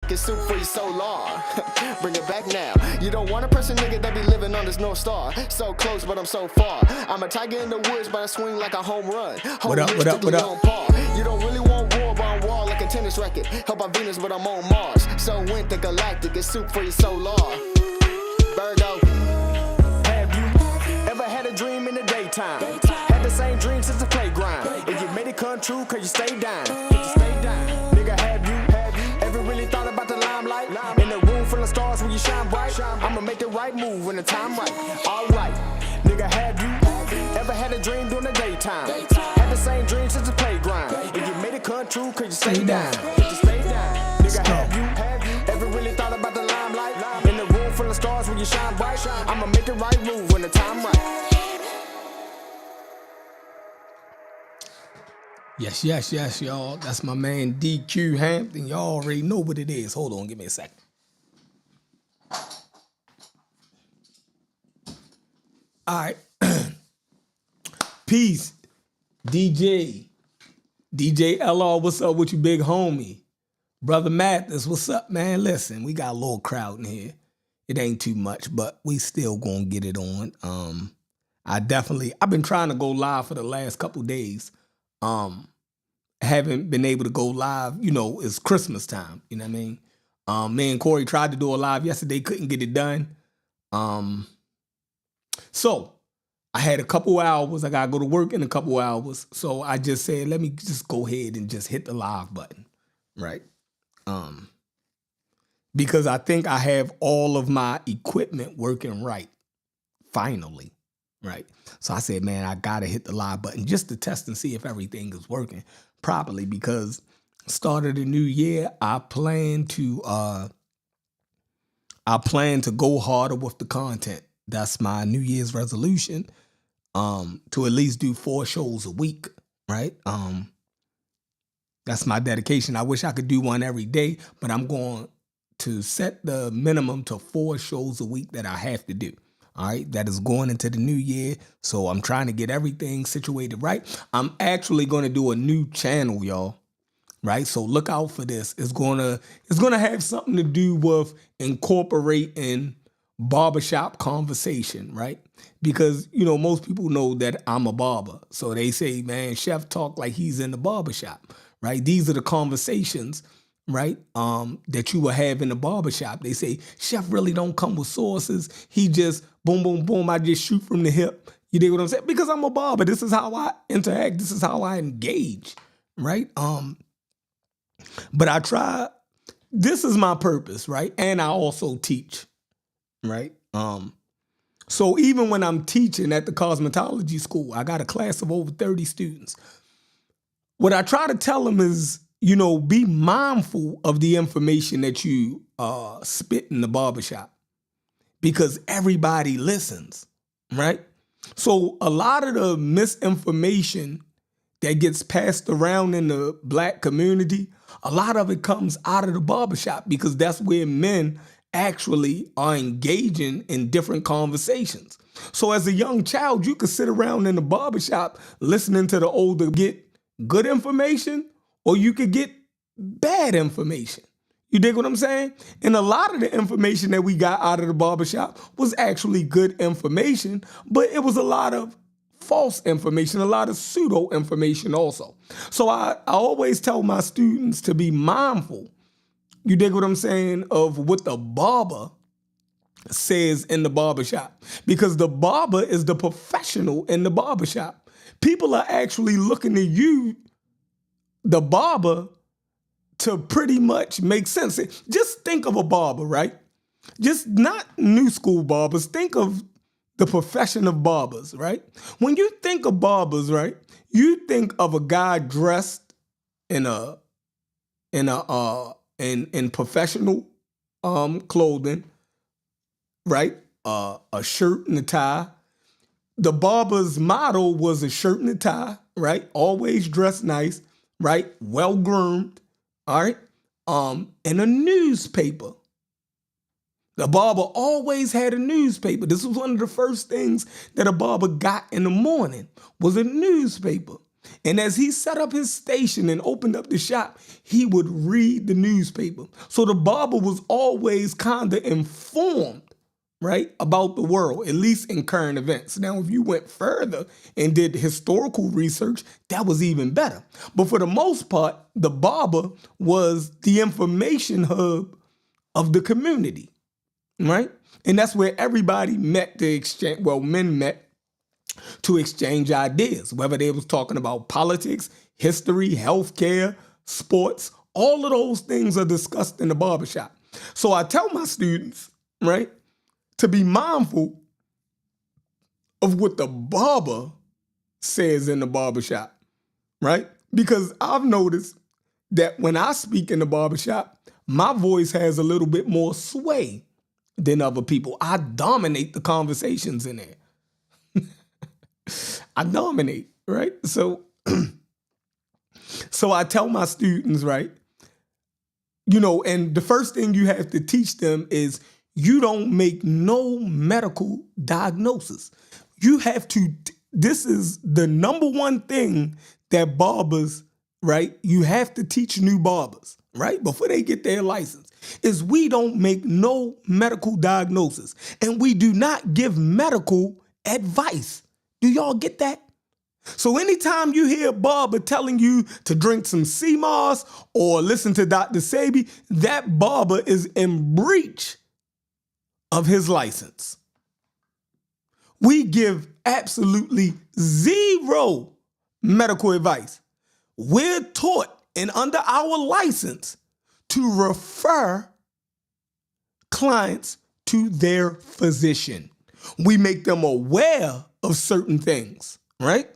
Get soup for your solar. Bring it back now. You don't want a person, nigga, that be living on this North Star. So close, but I'm so far. I'm a tiger in the woods, but I swing like a home run. What up? On par. You don't really want war, but I'm raw like a tennis racket. Help on Venus, but I'm on Mars. So went the galactic. Get soup for your solar. Virgo. Have you ever had a dream in the daytime? Had the same dream since the playground. And you made it come true, cause you stayed down. Nigga, have you ever really thought about the limelight? In a room full of stars when you shine bright. I'ma make the right move when the time right. Alright, nigga, have you ever had a dream during the daytime? Had the same dream since the playground. And you made it come true, cause you stayed down. Nigga, have you ever really thought about the limelight? In a room full of stars when you shine bright. I'ma make the right move when the time right. Yes, y'all. That's my man DQ Hampton. Y'all already know what it is. Hold on, give me a second. All right. Peace. DJ LR, what's up with you, big homie? Brother Mathis, what's up, man? Listen, we got a little crowd in here. It ain't too much, but we still gonna get it on. I've been trying to go live for the last couple days. Haven't been able to go live, it's Christmas time, you know what I mean? Me and Corey tried to do a live yesterday, couldn't get it done. So I had a couple hours, I gotta go to work in a couple hours. So I just said, let me just go ahead and just hit the live button, right? Because I think I have all of my equipment working right, finally, right? So I said, man, I gotta hit the live button just to test and see if everything is working properly, because start of the new year, I plan to go harder with the content. That's my New Year's resolution, to at least do 4 shows a week, right? That's my dedication. I wish I could do one every day, but I'm going to set the minimum to 4 shows a week that I have to do. All right, that is going into the new year. So I'm trying to get everything situated right. I'm actually going to do a new channel, y'all. Right? So look out for this. It's gonna have something to do with incorporating barbershop conversation, right? Because, most people know that I'm a barber. So they say, man, Chef talk like he's in the barbershop, right? These are the conversations, right? That you will have in the barbershop. They say, Chef really don't come with sources. He just boom, boom, boom. I just shoot from the hip. You dig what I'm saying? Because I'm a barber. This is how I interact. This is how I engage, right? But I try, this is my purpose, right? And I also teach, right? So even when I'm teaching at the cosmetology school, I got a class of over 30 students. What I try to tell them is, be mindful of the information that you spit in the barbershop, because everybody listens, right? So a lot of the misinformation that gets passed around in the Black community, a lot of it comes out of the barbershop, because that's where men actually are engaging in different conversations. So as a young child, you could sit around in the barbershop listening to the older get good information, or you could get bad information. You dig what I'm saying? And a lot of the information that we got out of the barbershop was actually good information, but it was a lot of false information, a lot of pseudo information also. So I always tell my students to be mindful, you dig what I'm saying, of what the barber says in the barbershop, because the barber is the professional in the barbershop. People are actually looking to you, the barber, to pretty much make sense. Just think of a barber, right? Just not new school barbers. Think of the profession of barbers, right? When you think of barbers, right, you think of a guy dressed in professional clothing, right? A shirt and a tie. The barber's motto was a shirt and a tie, right? Always dressed nice, right? Well groomed, all right? And a newspaper. The barber always had a newspaper. This was one of the first things that a barber got in the morning, was a newspaper. And as he set up his station and opened up the shop, he would read the newspaper. So the barber was always kind of informed, right, about the world, at least in current events. Now, if you went further and did historical research, that was even better. But for the most part, the barber was the information hub of the community, right? And that's where everybody met to exchange, well, men met to exchange ideas, whether they was talking about politics, history, healthcare, sports. All of those things are discussed in the barbershop. So I tell my students, right, to be mindful of what the barber says in the barbershop, right? Because I've noticed that when I speak in the barbershop, my voice has a little bit more sway than other people. I dominate the conversations in there. I dominate, right? So I tell my students, right, and the first thing you have to teach them is you don't make no medical diagnosis. You have to, this is the number one thing that barbers, right, you have to teach new barbers, right, before they get their license, is we don't make no medical diagnosis. And we do not give medical advice. Do y'all get that? So anytime you hear a barber telling you to drink some sea moss or listen to Dr. Sebi, that barber is in breach of his license. We give absolutely zero medical advice. We're taught and under our license to refer clients to their physician. We make them aware of certain things, right?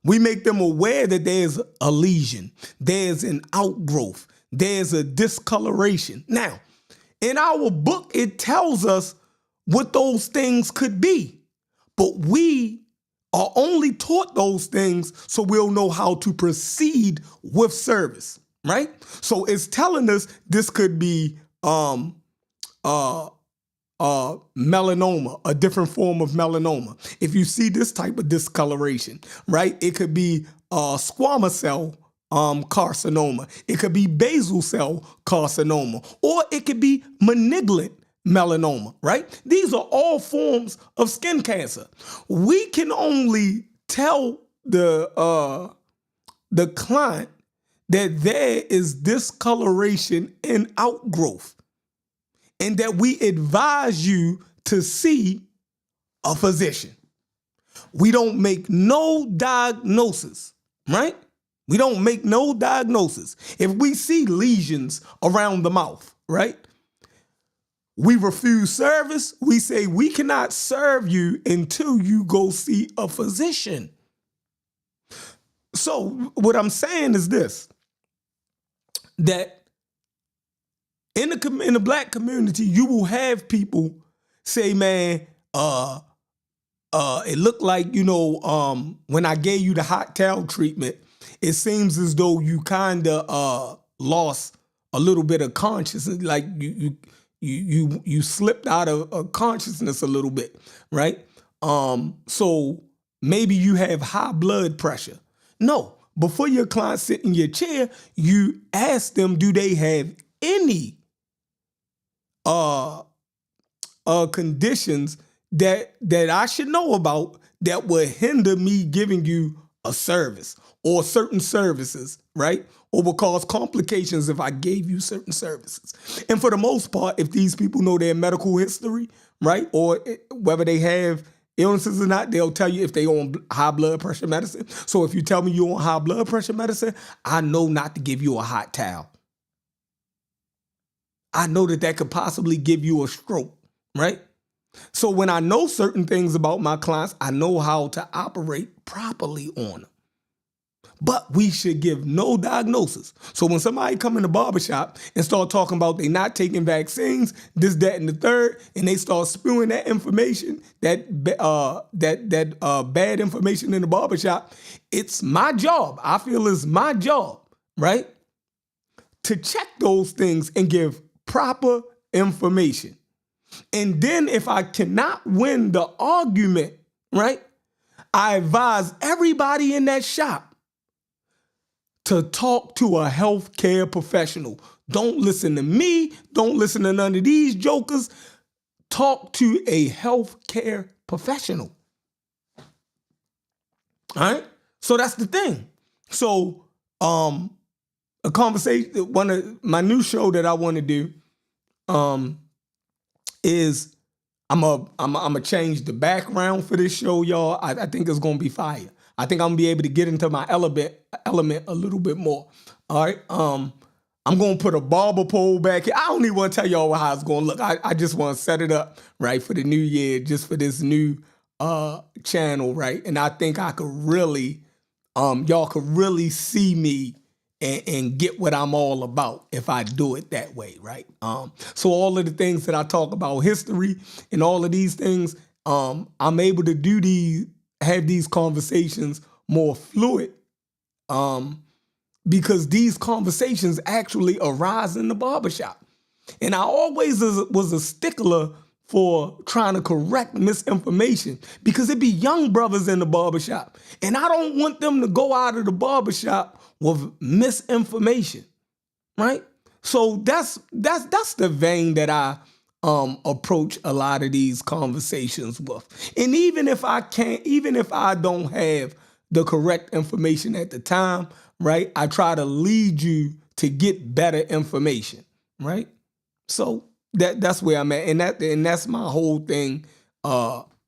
We make them aware that there's a lesion, there's an outgrowth, there's a discoloration. Now, in our book, it tells us what those things could be, but we are only taught those things so we'll know how to proceed with service, right? So it's telling us this could be melanoma, a different form of melanoma. If you see this type of discoloration, right, it could be squamous cell carcinoma. It could be basal cell carcinoma, or it could be malignant melanoma, right? These are all forms of skin cancer. We can only tell the client that there is discoloration and outgrowth, and that we advise you to see a physician. We don't make no diagnosis, right? We don't make no diagnosis. If we see lesions around the mouth, right? We refuse service. We say we cannot serve you until you go see a physician. So what I'm saying is this, that in the black community, you will have people say, man, it looked like, when I gave you the hot towel treatment, it seems as though you kind of lost a little bit of consciousness, like you slipped out of consciousness a little bit, right? So maybe you have high blood pressure. No, before your client sit in your chair, you ask them, do they have any conditions that I should know about that would hinder me giving you a service or certain services, right? Or will cause complications if I gave you certain services. And for the most part, if these people know their medical history, right, or whether they have illnesses or not, they'll tell you if they on high blood pressure medicine. So if you tell me you're on high blood pressure medicine, I know not to give you a hot towel. I know that could possibly give you a stroke, right? So when I know certain things about my clients, I know how to operate properly on them. But we should give no diagnosis. So when somebody come in the barbershop and start talking about they not taking vaccines, this, that, and the third, and they start spewing that information, that bad information in the barbershop, it's my job. I feel it's my job, right, to check those things and give proper information. And then if I cannot win the argument, right, I advise everybody in that shop to talk to a healthcare professional. Don't listen to me. Don't listen to none of these jokers. Talk to a healthcare professional. All right. So that's the thing. So, a conversation, one of my new show that I want to do, is I'm a change the background for this show, y'all. I think it's gonna be fire. I think I'm gonna be able to get into my element a little bit more. All right. I'm gonna put a barber pole back here. I don't even want to tell y'all how it's gonna look. I just want to set it up right for the new year, just for this new channel, right? And I think I could really, y'all could really see me and get what I'm all about if I do it that way, right? So all of the things that I talk about, history and all of these things, I'm able to have these conversations more fluid, because these conversations actually arise in the barbershop. And I always was a stickler for trying to correct misinformation, because it be young brothers in the barbershop. And I don't want them to go out of the barbershop with misinformation, right? So that's the vein that I approach a lot of these conversations with. And even if I don't have the correct information at the time, right, I try to lead you to get better information, right? So that's where I'm at, and that's my whole thing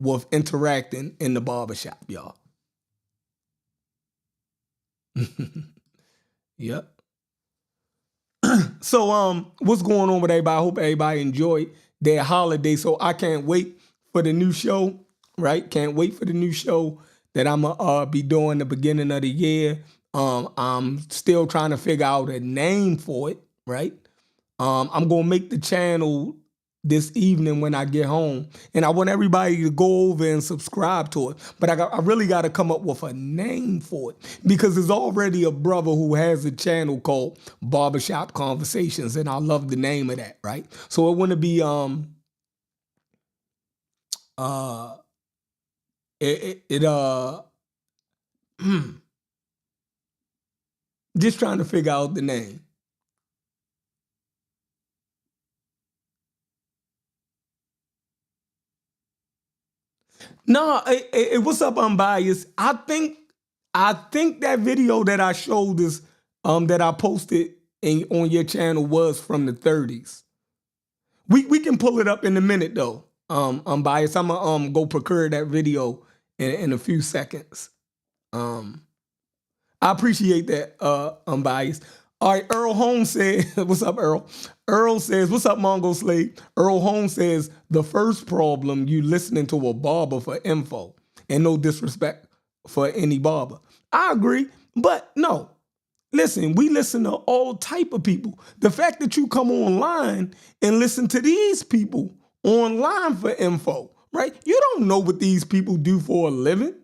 with interacting in the barbershop, y'all. Yep. So what's going on with everybody? I hope everybody enjoyed their holiday. So I can't wait for the new show, right? Can't wait for the new show that I'm gonna be doing the beginning of the year. I'm still trying to figure out a name for it, right? I'm gonna make the channel this evening when I get home, and I want everybody to go over and subscribe to it. But I really got to come up with a name for it, because there's already a brother who has a channel called Barbershop Conversations, and I love the name of that, right? So it wouldn't be just trying to figure out the name. No, what's up, Unbiased? I think that video that I showed is that I posted on your channel was from the 30s. We can pull it up in a minute though. Unbiased. I'm gonna go procure that video in a few seconds. I appreciate that, Unbiased. All right, Earl Holmes said, what's up, Earl? Earl says, what's up, Mongo Slave? Earl Holmes says, the first problem, you listening to a barber for info, and no disrespect for any barber. I agree, but no. Listen, we listen to all type of people. The fact that you come online and listen to these people online for info, right? You don't know what these people do for a living.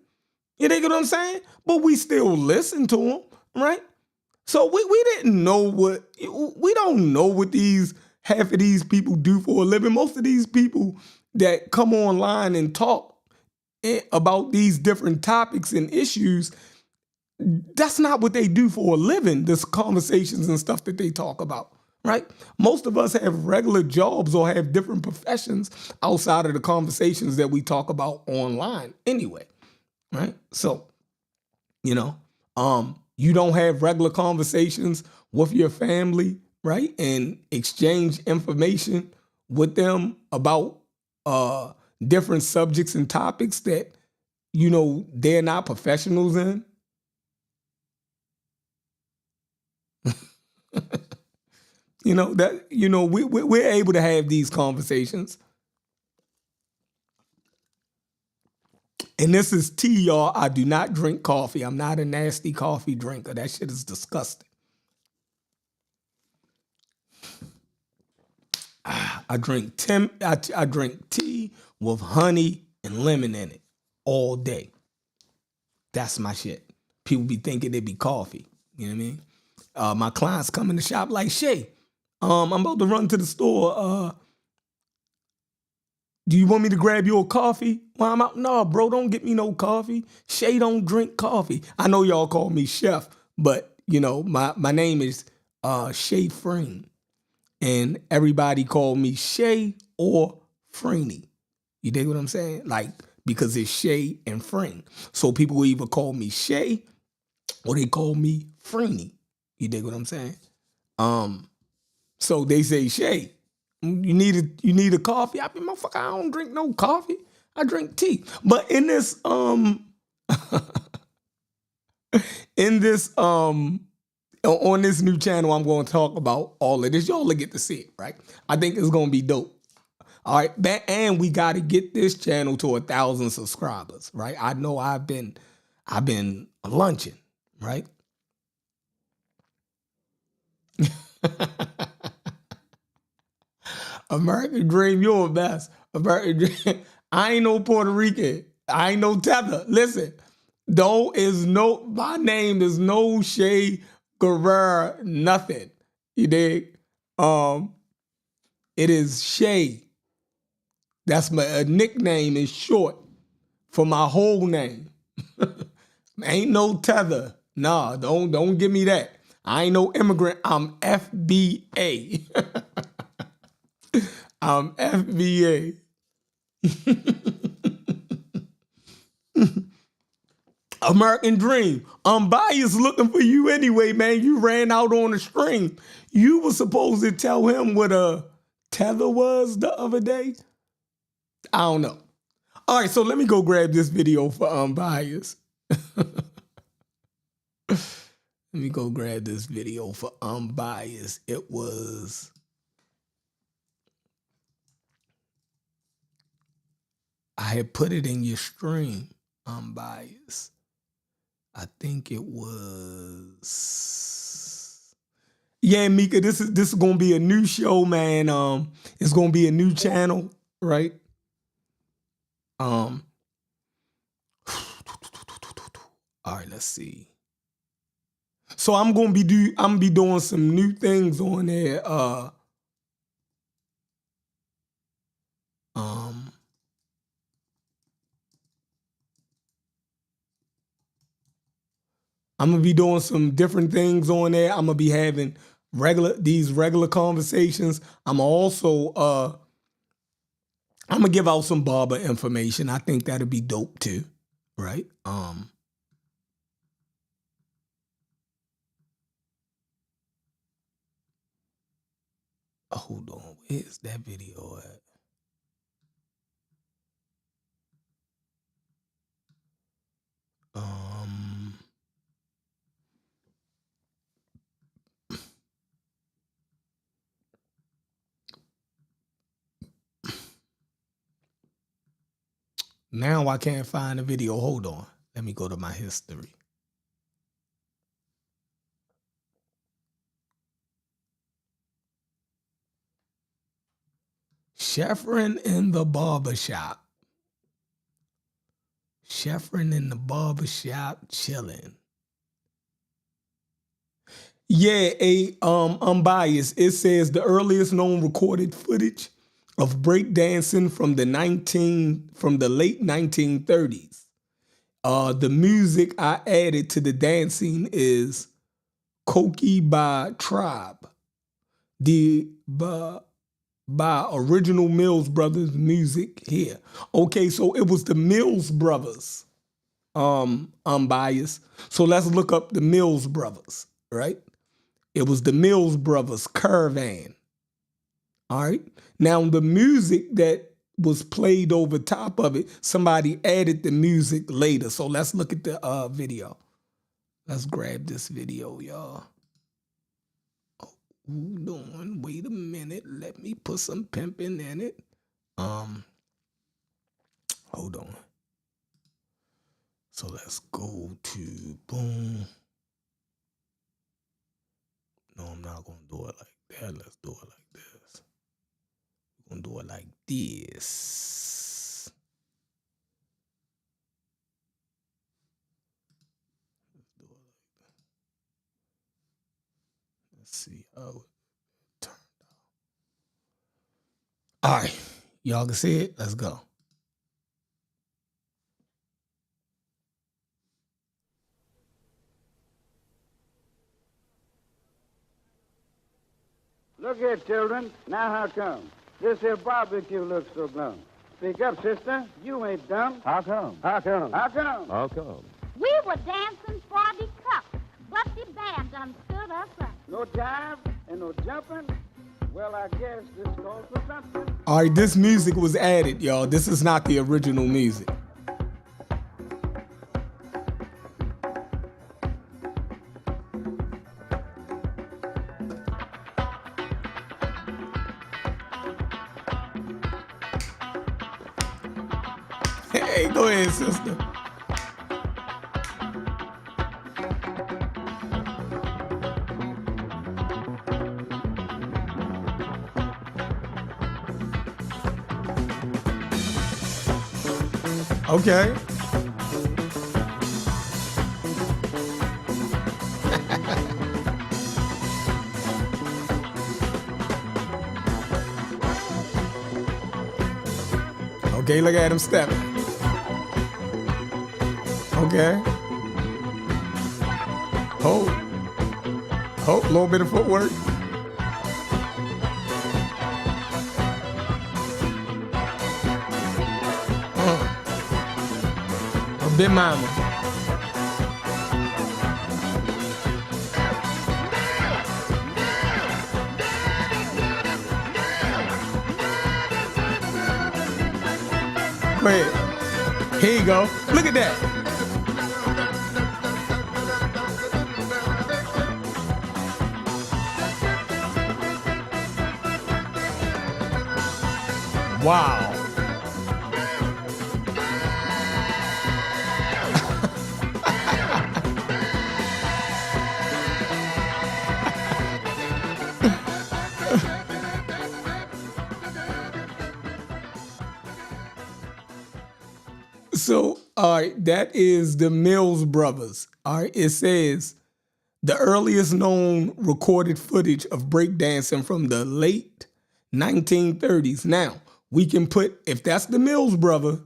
You dig what I'm saying? But we still listen to them, right? So we didn't know we don't know what half of these people do for a living. Most of these people that come online and talk about these different topics and issues, that's not what they do for a living, this conversations and stuff that they talk about, right? Most of us have regular jobs or have different professions outside of the conversations that we talk about online anyway, right? So, you don't have regular conversations with your family, right? And exchange information with them about different subjects and topics that, they're not professionals in. We're able to have these conversations. And this is tea, y'all. I do not drink coffee. I'm not a nasty coffee drinker. That shit is disgusting. I drink tea with honey and lemon in it all day. That's my shit. People be thinking it be coffee. You know what I mean? My clients come in the shop like, Shay, I'm about to run to the store. Do you want me to grab you a coffee while I'm out? No, bro, don't get me no coffee. Shay don't drink coffee. I know y'all call me chef, but, my name is Shay Freen, and everybody called me Shay or Freeney. You dig what I'm saying? Like, because it's Shay and Freen. So people will either call me Shay or they call me Freeney. You dig what I'm saying? So they say, Shay, you need a coffee? I mean, motherfucker, I don't drink no coffee. I drink tea. But in this on this new channel, I'm going to talk about all of this. Y'all will get to see it, right? I think it's going to be dope. All right, and we got to get this channel to 1,000 subscribers, right? I know I've been lunching, right? American Dream, you're the best. American Dream. I ain't no Puerto Rican. I ain't no tether. Listen, my name is no Shay Guerrero, nothing. You dig? It is Shay. That's my nickname is short for my whole name. Ain't no tether. Nah, don't give me that. I ain't no immigrant. I'm FBA. I'm FBA. American Dream. Bias looking for you anyway, man. You ran out on the stream. You were supposed to tell him what a tether was the other day. I don't know. All right, so let me go grab this video for Bias. Let me go grab this video for Unbiased. It was... I had put it in your stream, Unbiased. I think it was... Yeah, Mika, this is gonna be a new show, man. It's gonna be a new channel, right? All right, let's see. So I'm gonna be doing some new things on there. I'm gonna be doing some different things on there. I'm gonna be having regular conversations. I'm also I'm gonna give out some barber information. I think that'll be dope too, right? Hold on, where's that video at? Now I can't find the video. Hold on. Let me go to my history. Sheffrin in the barbershop. Sheffrin in the barbershop chilling. Yeah, Unbiased. It says the earliest known recorded footage of breakdancing from the late 1930s. The music I added to the dancing is Koki by Tribe, by Original Mills Brothers music here. Okay, so it was the Mills Brothers, Unbiased. So let's look up the Mills Brothers, right? It was the Mills Brothers Caravan. All right. Now the music that was played over top of it, somebody added the music later. So let's look at the video. Let's grab this video, y'all. Hold on, wait a minute. Let me put some pimping in it. Hold on. So let's go to boom. No, I'm not gonna do it like that. Let's do it like this. We're gonna do it like this. Let's do it like that. Let's see how it turned out. All right, y'all can see it. Let's go. Look here, children. Now how come? This here barbecue looks so glum. Speak up, sister. You ain't dumb. How come? How come? How come? How come? We were dancing for the cup, but the band done stood us up. No jive and no jumping? Well, I guess this calls for something. All right, this music was added, y'all. This is not the original music. Hey, go ahead, sister. Okay. Okay, look at him stepping. Okay. Hold. Hold, a little bit of footwork. A bit mama. Go ahead. Here you go. Look at that. Wow. So, all right, that is the Mills Brothers. All right, it says the earliest known recorded footage of breakdancing from the late 1930s. Now, we can put, if that's the Mills Brothers,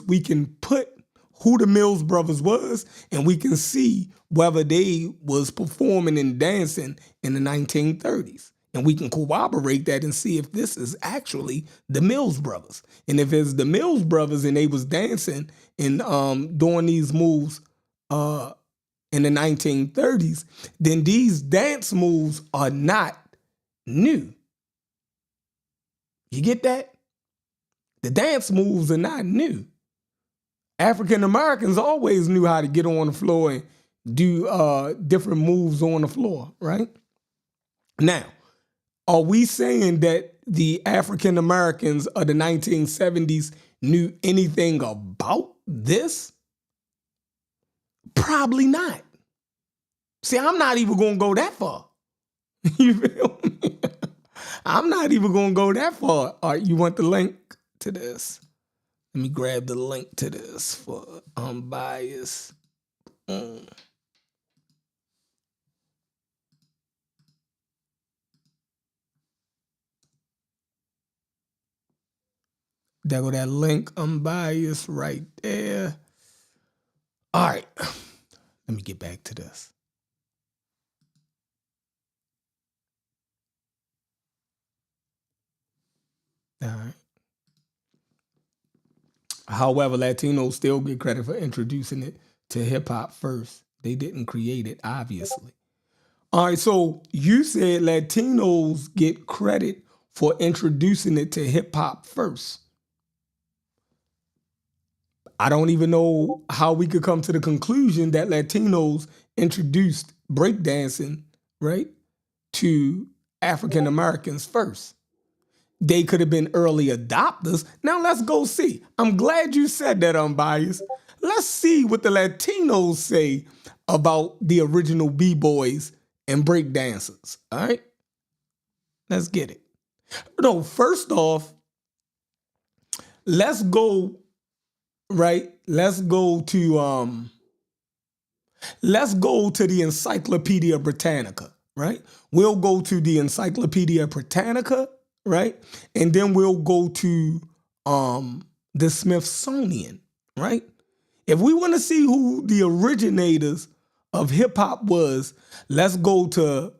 we can put who the Mills Brothers was, and we can see whether they was performing and dancing in the 1930s. And we can corroborate that and see if this is actually the Mills Brothers. And if it's the Mills Brothers and they was dancing and doing these moves in the 1930s, then these dance moves are not new. You get that? The dance moves are not new. African Americans always knew how to get on the floor and do different moves on the floor, right? Now, are we saying that the African Americans of the 1970s knew anything about this? Probably not. See, I'm not even going to go that far. You feel me? I'm not even going to go that far. All right, you want the link to this? Let me grab the link to this for unbiased. There go that link, unbiased, right there. All right, let me get back to this. All right. However, Latinos still get credit for introducing it to hip hop first. They didn't create it, obviously. All right, so you said Latinos get credit for introducing it to hip hop first. I don't even know how we could come to the conclusion that Latinos introduced breakdancing, right, to African Americans first. They could have been early adopters. Now let's go see. I'm glad you said that, unbiased. Let's see what the Latinos say about the original B-boys and breakdancers, all right? Let's get it. No, first off, let's go, right? Let's go to the Encyclopedia Britannica, right? We'll go to the Encyclopedia Britannica, right? And then we'll go to the Smithsonian, right? If we want to see who the originators of hip hop was, let's go to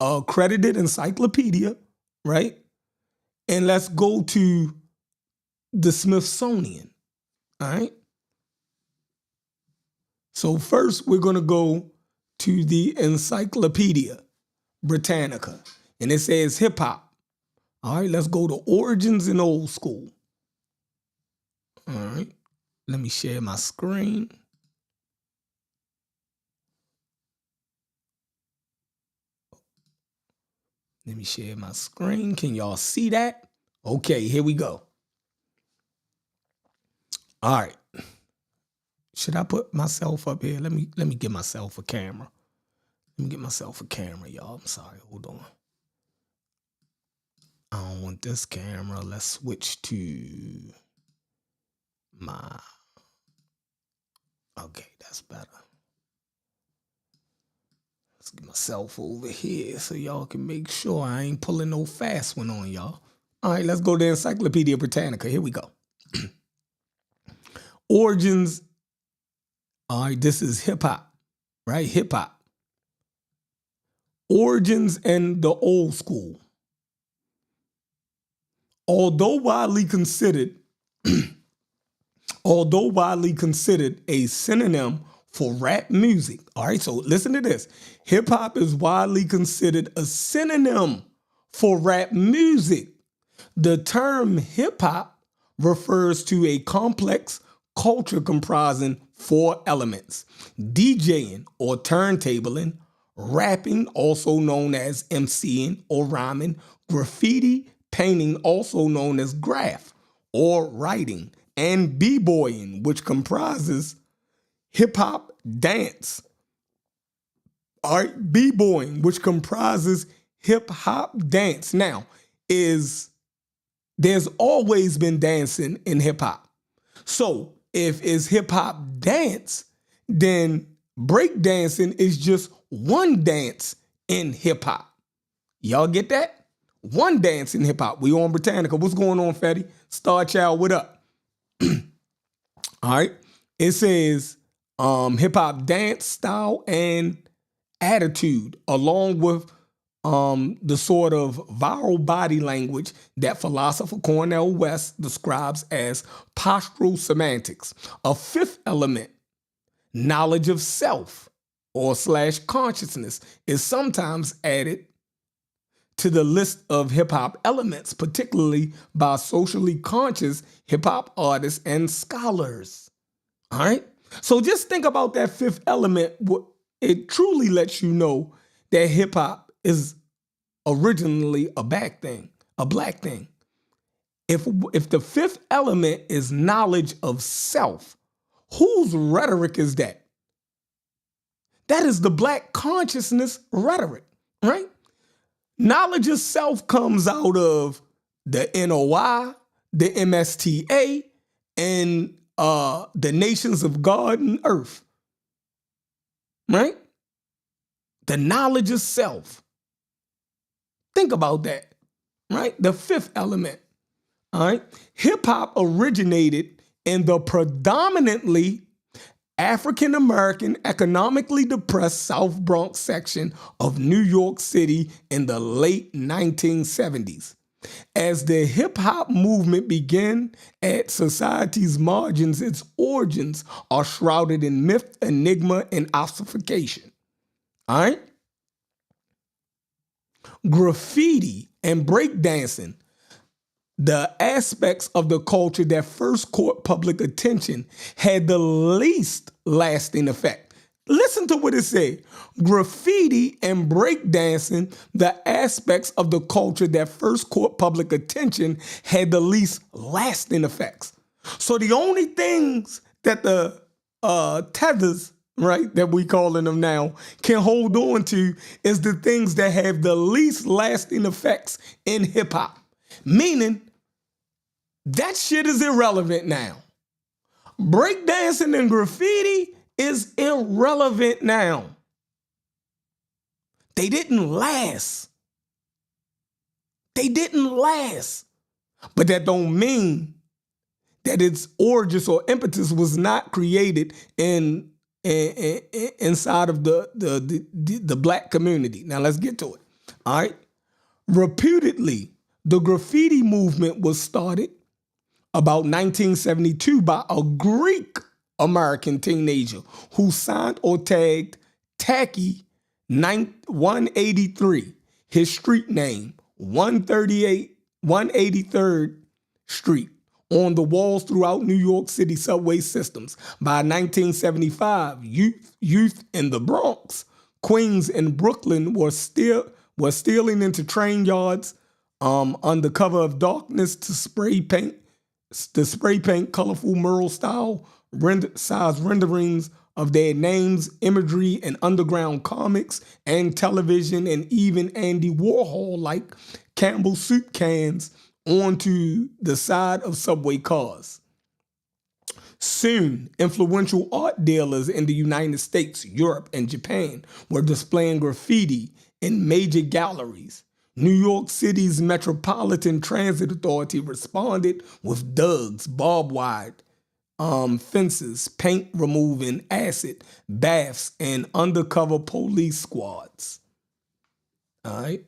accredited encyclopedia, right? And let's go to the Smithsonian, all right? So first, we're going to go to the Encyclopedia Britannica, and it says hip hop. All right, let's go to origins and old school. All right, let me share my screen. Let me share my screen. Can y'all see that? Okay, here we go. All right. Should I put myself up here? Let me get myself a camera. Let me get myself a camera, y'all. I'm sorry. Hold on. I don't want this camera. Let's switch to my... Okay, that's better. Let's get myself over here so y'all can make sure I ain't pulling no fast one on y'all. All right, let's go to Encyclopedia Britannica. Here we go. Origins. All right, this is hip hop, right? Hip hop. Origins and the old school. Although widely considered a synonym for rap music. All right, so listen to this. Hip hop is widely considered a synonym for rap music. The term hip hop refers to a complex culture comprising 4 elements: DJing or turntabling, rapping, also known as MCing or rhyming, graffiti, painting, also known as graph or writing, and b-boying, which comprises hip-hop dance. All right, b-boying, which comprises hip-hop dance. Now, there's always been dancing in hip-hop. So if it's hip-hop dance, then breakdancing is just one dance in hip-hop. Y'all get that? One dance in hip-hop. We on Britannica. What's going on, Fetty? Star Child, what up? All right. It says hip-hop dance style and attitude, along with the sort of viral body language that philosopher Cornel West describes as postural semantics. A 5th element, knowledge of self or / consciousness, is sometimes added to the list of hip-hop elements, particularly by socially conscious hip-hop artists and scholars. All right? So just think about that 5th element. It truly lets you know that hip-hop is originally a black thing. If the 5th element is knowledge of self, whose rhetoric is that? That is the black consciousness rhetoric, right? Knowledge of self comes out of the NOI, the MSTA, and the nations of God and earth, right? The knowledge of self. Think about that, right? The 5th element, all right? Hip-hop originated in the predominantly African-American, economically depressed South Bronx section of New York City in the late 1970s. As the hip-hop movement began at society's margins, its origins are shrouded in myth, enigma, and ossification. All right? Graffiti and breakdancing, the aspects of the culture that first caught public attention, had the least lasting effect. Listen to what it said. Graffiti and breakdancing, the aspects of the culture that first caught public attention, had the least lasting effects. So the only things that the tethers, right, that we calling them now, can hold on to is the things that have the least lasting effects in hip hop. Meaning, that shit is irrelevant now. Breakdancing and graffiti is irrelevant now. They didn't last. But that don't mean that its origins or impetus was not created inside of the black community. Now let's get to it. All right. Reputedly, the graffiti movement was started about 1972 by a Greek American teenager who signed or tagged Tacky 183, his street name, 183rd Street, on the walls throughout New York City subway systems. By 1975, youth in the Bronx, Queens, and Brooklyn were stealing into train yards under cover of darkness to spray paint colorful mural style size renderings of their names, imagery, and underground comics and television, and even Andy Warhol-like Campbell soup cans onto the side of subway cars. Soon, influential art dealers in the United States, Europe, and Japan were displaying graffiti in major galleries. New York City's Metropolitan Transit Authority responded with dugs, barbed wire fences, paint removing, acid, baths, and undercover police squads. All right.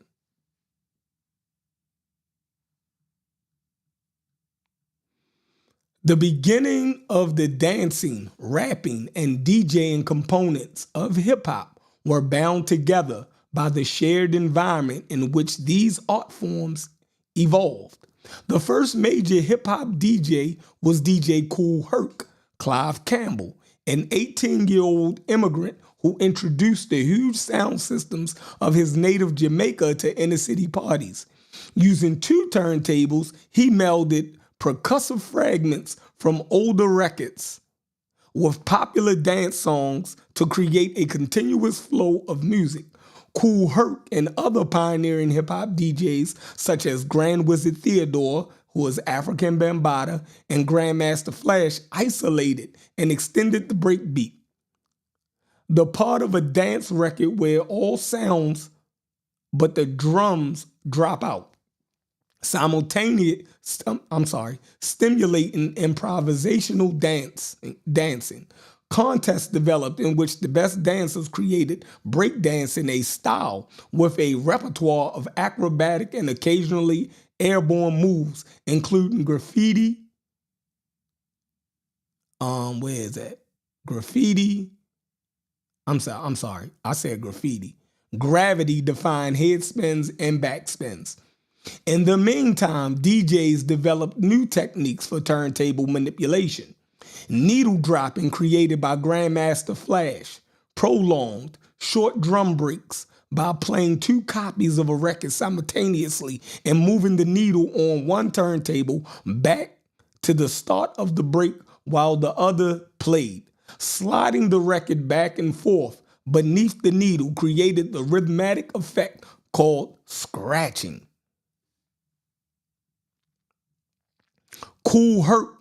The beginning of the dancing, rapping, and DJing components of hip-hop were bound together by the shared environment in which these art forms evolved. The first major hip-hop DJ was DJ Kool Herc, Clive Campbell, an 18-year-old immigrant who introduced the huge sound systems of his native Jamaica to inner-city parties. Using two turntables, he melded percussive fragments from older records with popular dance songs to create a continuous flow of music. Kool Herc and other pioneering hip-hop DJs such as Grand Wizard Theodore, who was African Bambaataa, and Grandmaster Flash isolated and extended the breakbeat. The part of a dance record where all sounds but the drums drop out. Stimulating improvisational dancing. Contests developed in which the best dancers created breakdancing, a style with a repertoire of acrobatic and occasionally airborne moves, including graffiti. Where is that? Graffiti. I'm sorry. I said graffiti. Gravity-defying head spins and backspins. In the meantime, DJs developed new techniques for turntable manipulation. Needle dropping created by Grandmaster Flash, prolonged short drum breaks by playing two copies of a record simultaneously and moving the needle on one turntable back to the start of the break while the other played. Sliding the record back and forth beneath the needle created the rhythmic effect called scratching. Kool Herc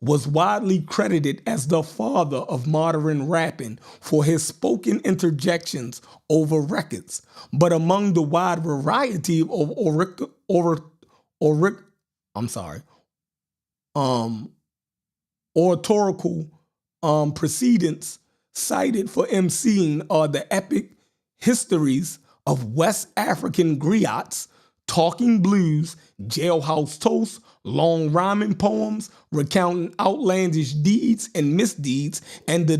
was widely credited as the father of modern rapping for his spoken interjections over records, but among the wide variety of oratorical precedents cited for emceeing are the epic histories of West African griots, talking blues, jailhouse toasts, long rhyming poems recounting outlandish deeds and misdeeds, and the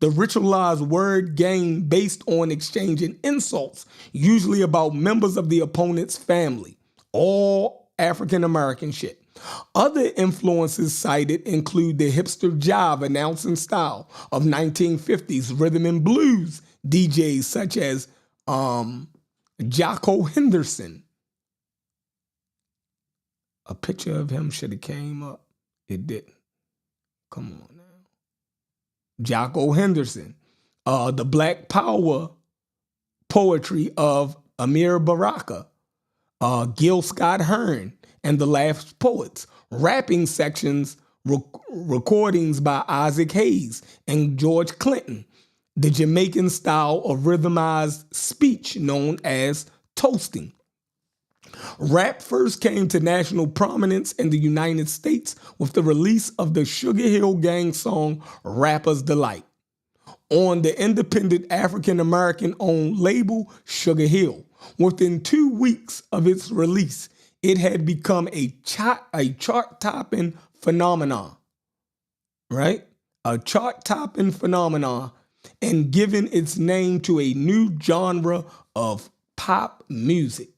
ritualized word game based on exchanging insults, usually about members of the opponent's family. All African American shit. Other influences cited include the hipster jive announcing style of 1950s rhythm and blues DJs such as Jocko Henderson. A picture of him should have came up. It didn't. Come on now. Jocko Henderson. The Black Power poetry of Amir Baraka. Gil Scott Hearn and the Laugh Poets. Rapping sections, recordings by Isaac Hayes and George Clinton. The Jamaican style of rhythmized speech known as toasting. Rap first came to national prominence in the United States with the release of the Sugar Hill Gang song Rapper's Delight on the independent African-American owned label Sugar Hill, Within 2 weeks of its release, it had become a chart-topping phenomenon, right? A chart-topping phenomenon, and given its name to a new genre of pop music.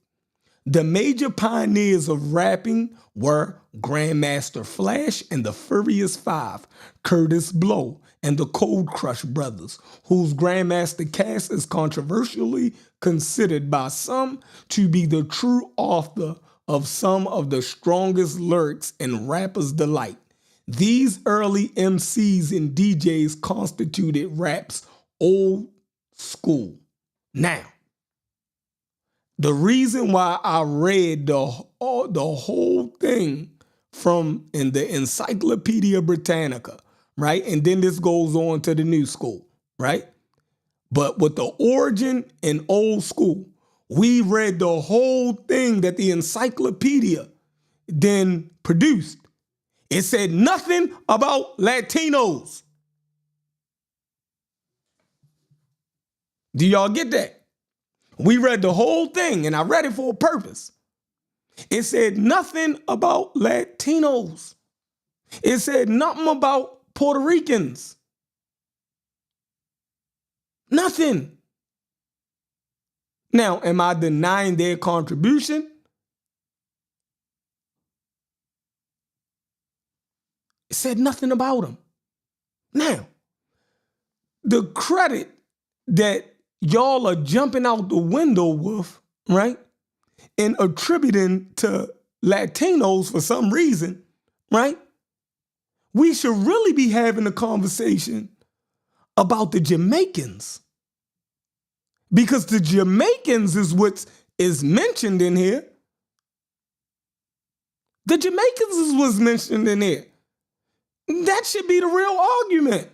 The major pioneers of rapping were Grandmaster Flash and the Furious Five, Curtis Blow, and the Cold Crush Brothers, whose Grandmaster Cass is controversially considered by some to be the true author of some of the strongest lyrics in rappers' delight. These early MCs and DJs constituted rap's old school. Now, the reason why I read the whole thing from in the Encyclopedia Britannica, right? And then this goes on to the new school, right? But with the origin in old school, we read the whole thing that the encyclopedia then produced. It said nothing about Latinos. Do y'all get that? We read the whole thing, and I read it for a purpose. It said nothing about Latinos. It said nothing about Puerto Ricans. Nothing. Now, am I denying their contribution? It said nothing about them. Now, the credit that y'all are jumping out the window with, right, and attributing to Latinos for some reason, right? We should really be having a conversation about the Jamaicans. Because the Jamaicans is what is mentioned in here. The Jamaicans is what's mentioned in here. That should be the real argument.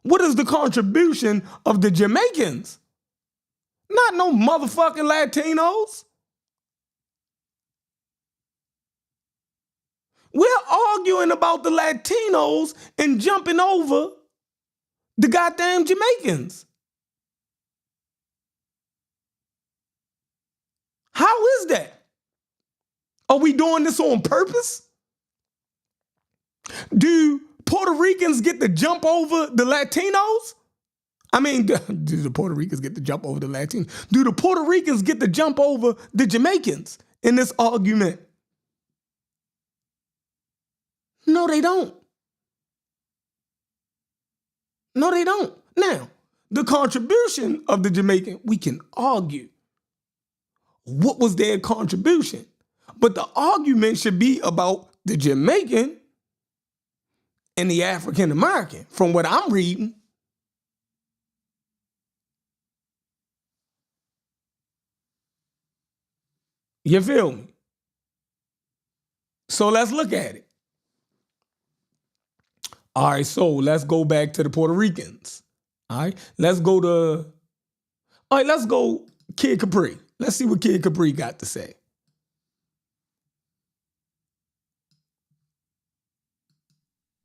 What is the contribution of the Jamaicans? Not no motherfucking Latinos. We're arguing about the Latinos and jumping over the goddamn Jamaicans. How is that? Are we doing this on purpose? Do Puerto Ricans get to jump over the Latinos? I mean, do the Puerto Ricans get to jump over the Latinos? Do the Puerto Ricans get to jump over the Jamaicans in this argument? No, they don't. No, they don't. Now, the contribution of the Jamaican, we can argue. What was their contribution? But the argument should be about the Jamaican and the African American, from what I'm reading. You feel me? So let's look at it. All right, so let's go back to the Puerto Ricans. All right, let's go Kid Capri. Let's see what Kid Capri got to say.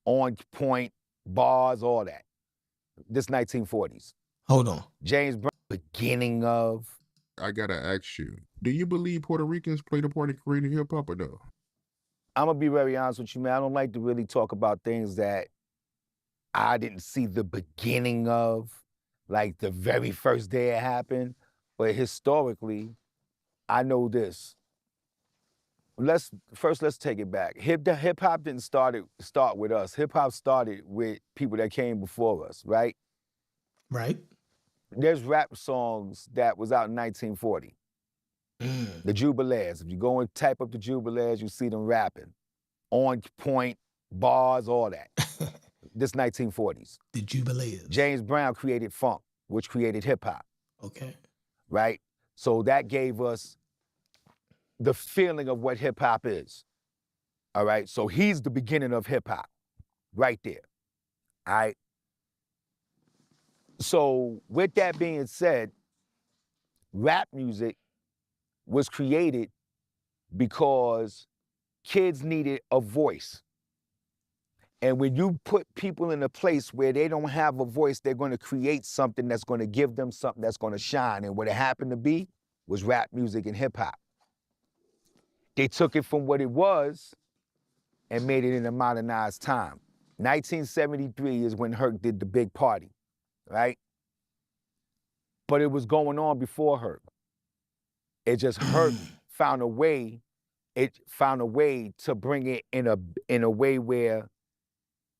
On point, bars, all that. This 1940s. Hold on. James Brown, beginning of. I gotta ask you, do you believe Puerto Ricans played a part in creating hip hop or no? I'm gonna be very honest with you, man. I don't like to really talk about things that I didn't see the beginning of, like the very first day it happened. But historically, I know this. Let's take it back. Hip hop didn't start with us. Hip hop started with people that came before us, right? Right. There's rap songs that was out in 1940. The Jubilees. If you go and type up the Jubilees, you see them rapping. On point, bars, all that. This 1940s. The Jubilees. James Brown created funk, which created hip hop. Okay. Right? So that gave us the feeling of what hip hop is. All right? So he's the beginning of hip hop, right there. All right? So with that being said, rap music was created because kids needed a voice. And when you put people in a place where they don't have a voice, they're going to create something that's going to give them something that's going to shine. And what it happened to be was rap music and hip hop. They took it from what it was and made it in a modernized time. 1973 is when Herc did the big party, right? But it was going on before Herc. It just Herc found a way to bring it in a way where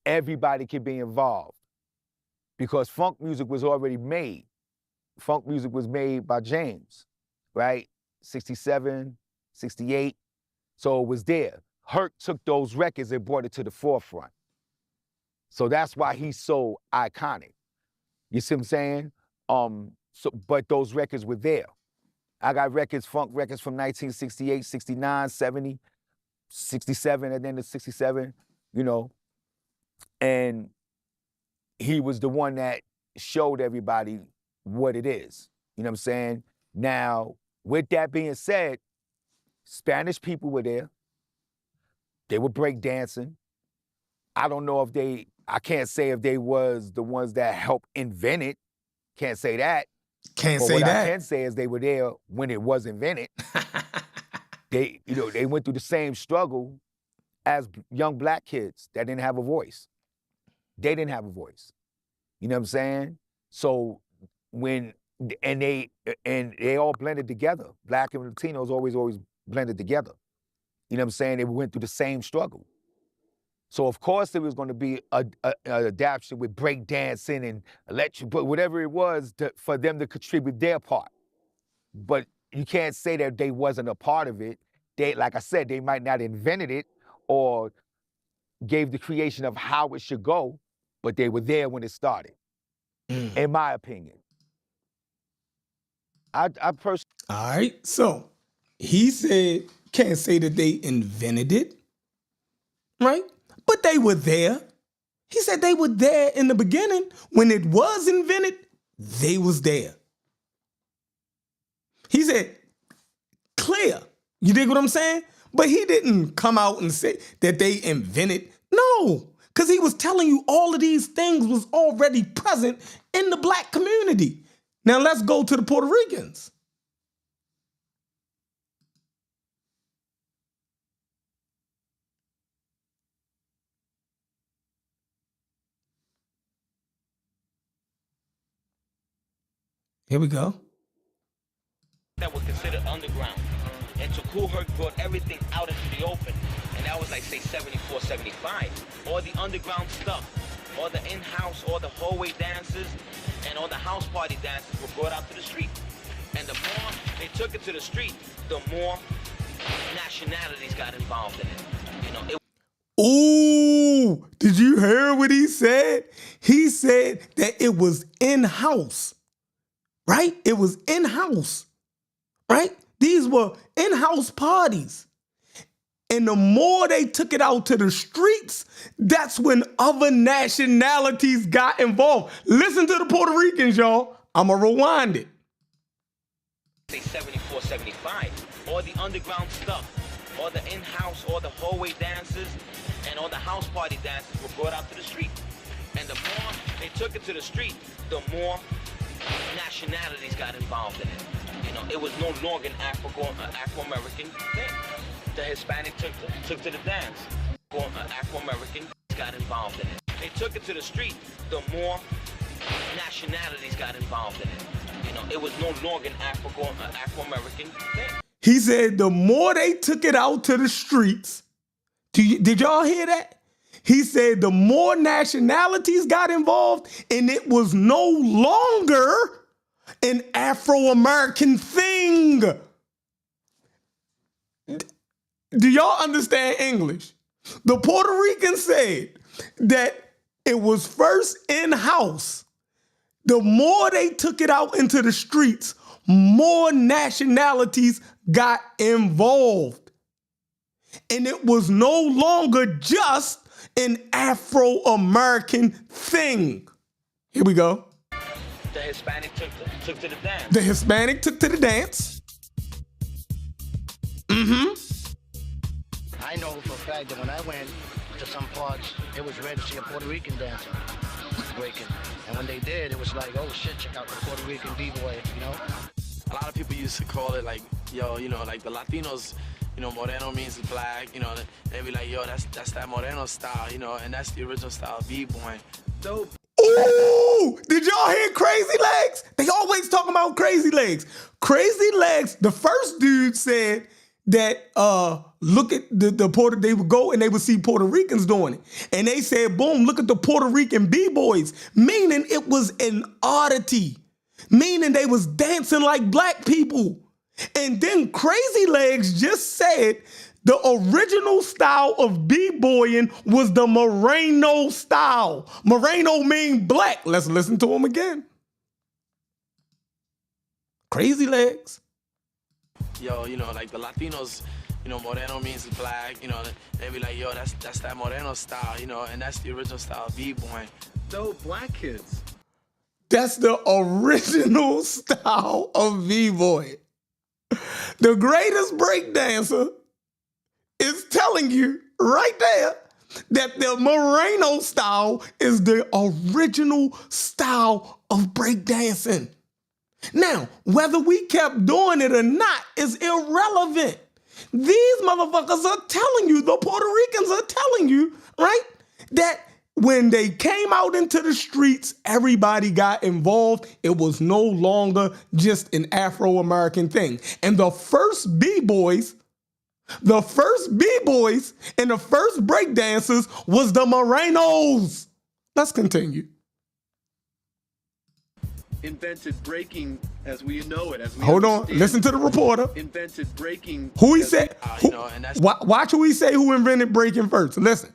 everybody could be involved. Because funk music was already made. Funk music was made by James, right? 67, 68. So it was there. Herc took those records and brought it to the forefront. So that's why he's so iconic. You see what I'm saying? But those records were there. I got funk records from 1968, 69, 70, 67, at the end of 67, you know. And he was the one that showed everybody what it is. You know what I'm saying? Now, with that being said, Spanish people were there. They were breakdancing. I don't know if I can't say if they was the ones that helped invent it. Can't say that. Can't but say what that. I can say is they were there when it was invented. They went through the same struggle as young black kids that didn't have a voice. They didn't have a voice. You know what I'm saying? So they all blended together. Black and Latinos always blended together. You know what I'm saying? They went through the same struggle. So of course there was going to be an adaptation with breakdancing and but whatever it was for them to contribute their part. But you can't say that they wasn't a part of it. They, like I said, they might not invented it or gave the creation of how it should go, but they were there when it started, in my opinion. I personally. All right, so he said, can't say that they invented it, right? But they were there. He said they were there in the beginning. When it was invented, they was there. He said, clear. You dig what I'm saying? But he didn't come out and say that they invented. No, because he was telling you all of these things was already present in the black community. Now let's go to the Puerto Ricans. Here we go. That were considered underground. And to Kool Herc brought everything out into the open. And that was like, say, 74, 75. All the underground stuff, all the in-house, all the hallway dances, and all the house party dances were brought out to the street. And the more they took it to the street, the more nationalities got involved in it. You know, Ooh, did you hear what he said? He said that it was in-house, right? It was in-house, right? These were in-house parties. And the more they took it out to the streets, that's when other nationalities got involved. Listen to the Puerto Ricans, y'all. I'ma rewind it. Say 74, 75. All the underground stuff, all the in-house, all the hallway dances, and all the house party dances were brought out to the street. And the more they took it to the street, the more nationalities got involved in it. You know, it was no longer an Afro-American thing. The Hispanic took to the dance. Afro-American got involved in it. They took it to the street, the more nationalities got involved in it. You know, it was no longer an Afro-American thing. He said the more they took it out to the streets, did y'all hear that? He said the more nationalities got involved, and it was no longer an Afro-American thing. Do y'all understand English? The Puerto Ricans said that it was first in-house. The more they took it out into the streets, more nationalities got involved. And it was no longer just an Afro-American thing. Here we go. The Hispanic took to the dance. The Hispanic took to the dance. I know for a fact that when I went to some parts, it was rare to see a Puerto Rican dancer breaking. And when they did, it was like, oh shit, check out the Puerto Rican b-boy, you know? A lot of people used to call it like, yo, you know, like the Latinos, you know, Moreno means black, you know, they be like, yo, that's that Moreno style, you know, and that's the original style of b-boy. Dope. Ooh, did y'all hear Crazy Legs? They always talking about Crazy Legs. Crazy Legs, the first dude said that look at the Puerto, they would go and they would see Puerto Ricans doing it. And they said, boom, look at the Puerto Rican b-boys, meaning it was an oddity, meaning they was dancing like black people. And then Crazy Legs just said the original style of b-boying was the Moreno style. Moreno mean black. Let's listen to him again. Crazy Legs. Yo, you know, like the Latinos, you know, Moreno means black, you know, they be like, yo, that's that Moreno style, you know, and that's the original style of b-boy. Dope black kids. That's the original style of b-boy. The greatest breakdancer is telling you right there that the Moreno style is the original style of breakdancing. Now, whether we kept doing it or not is irrelevant. These motherfuckers are telling you, the Puerto Ricans are telling you, right, that when they came out into the streets, everybody got involved. It was no longer just an Afro-American thing. And the first B-boys and the first breakdancers was the Morenos. Let's continue. Invented breaking as we know it. Hold on, listen to the reporter. Invented breaking. Who he said? You know, and that's Watch who he say who invented breaking first. Listen.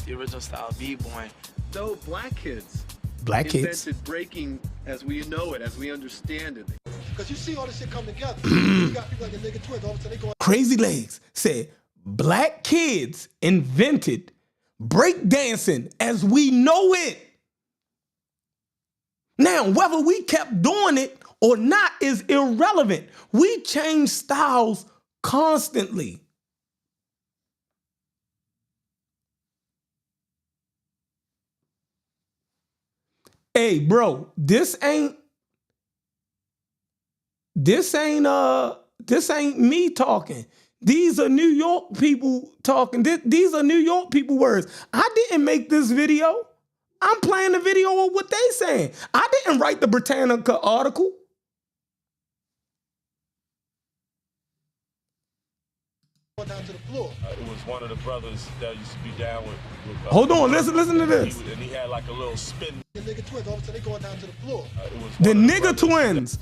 the original style of b-boy. Dope black kids. Black kids. Invented breaking as we know it, as we understand it. Because you see all this shit come together. You got people like the nigga twins, all of a sudden they go. Crazy Legs said black kids invented breakdancing as we know it. Now, whether we kept doing it or not is irrelevant. We change styles constantly. Hey, bro, this ain't me talking. These are New York people talking. These are New York people words. I didn't make this video. I'm playing the video of what they saying. I didn't write the Britannica article. Down to the floor. It was one of the brothers that used to be down with Hold on, listen to this. And he had like a little spin. The nigga twins, all of a sudden they going down to the floor. The nigger twins.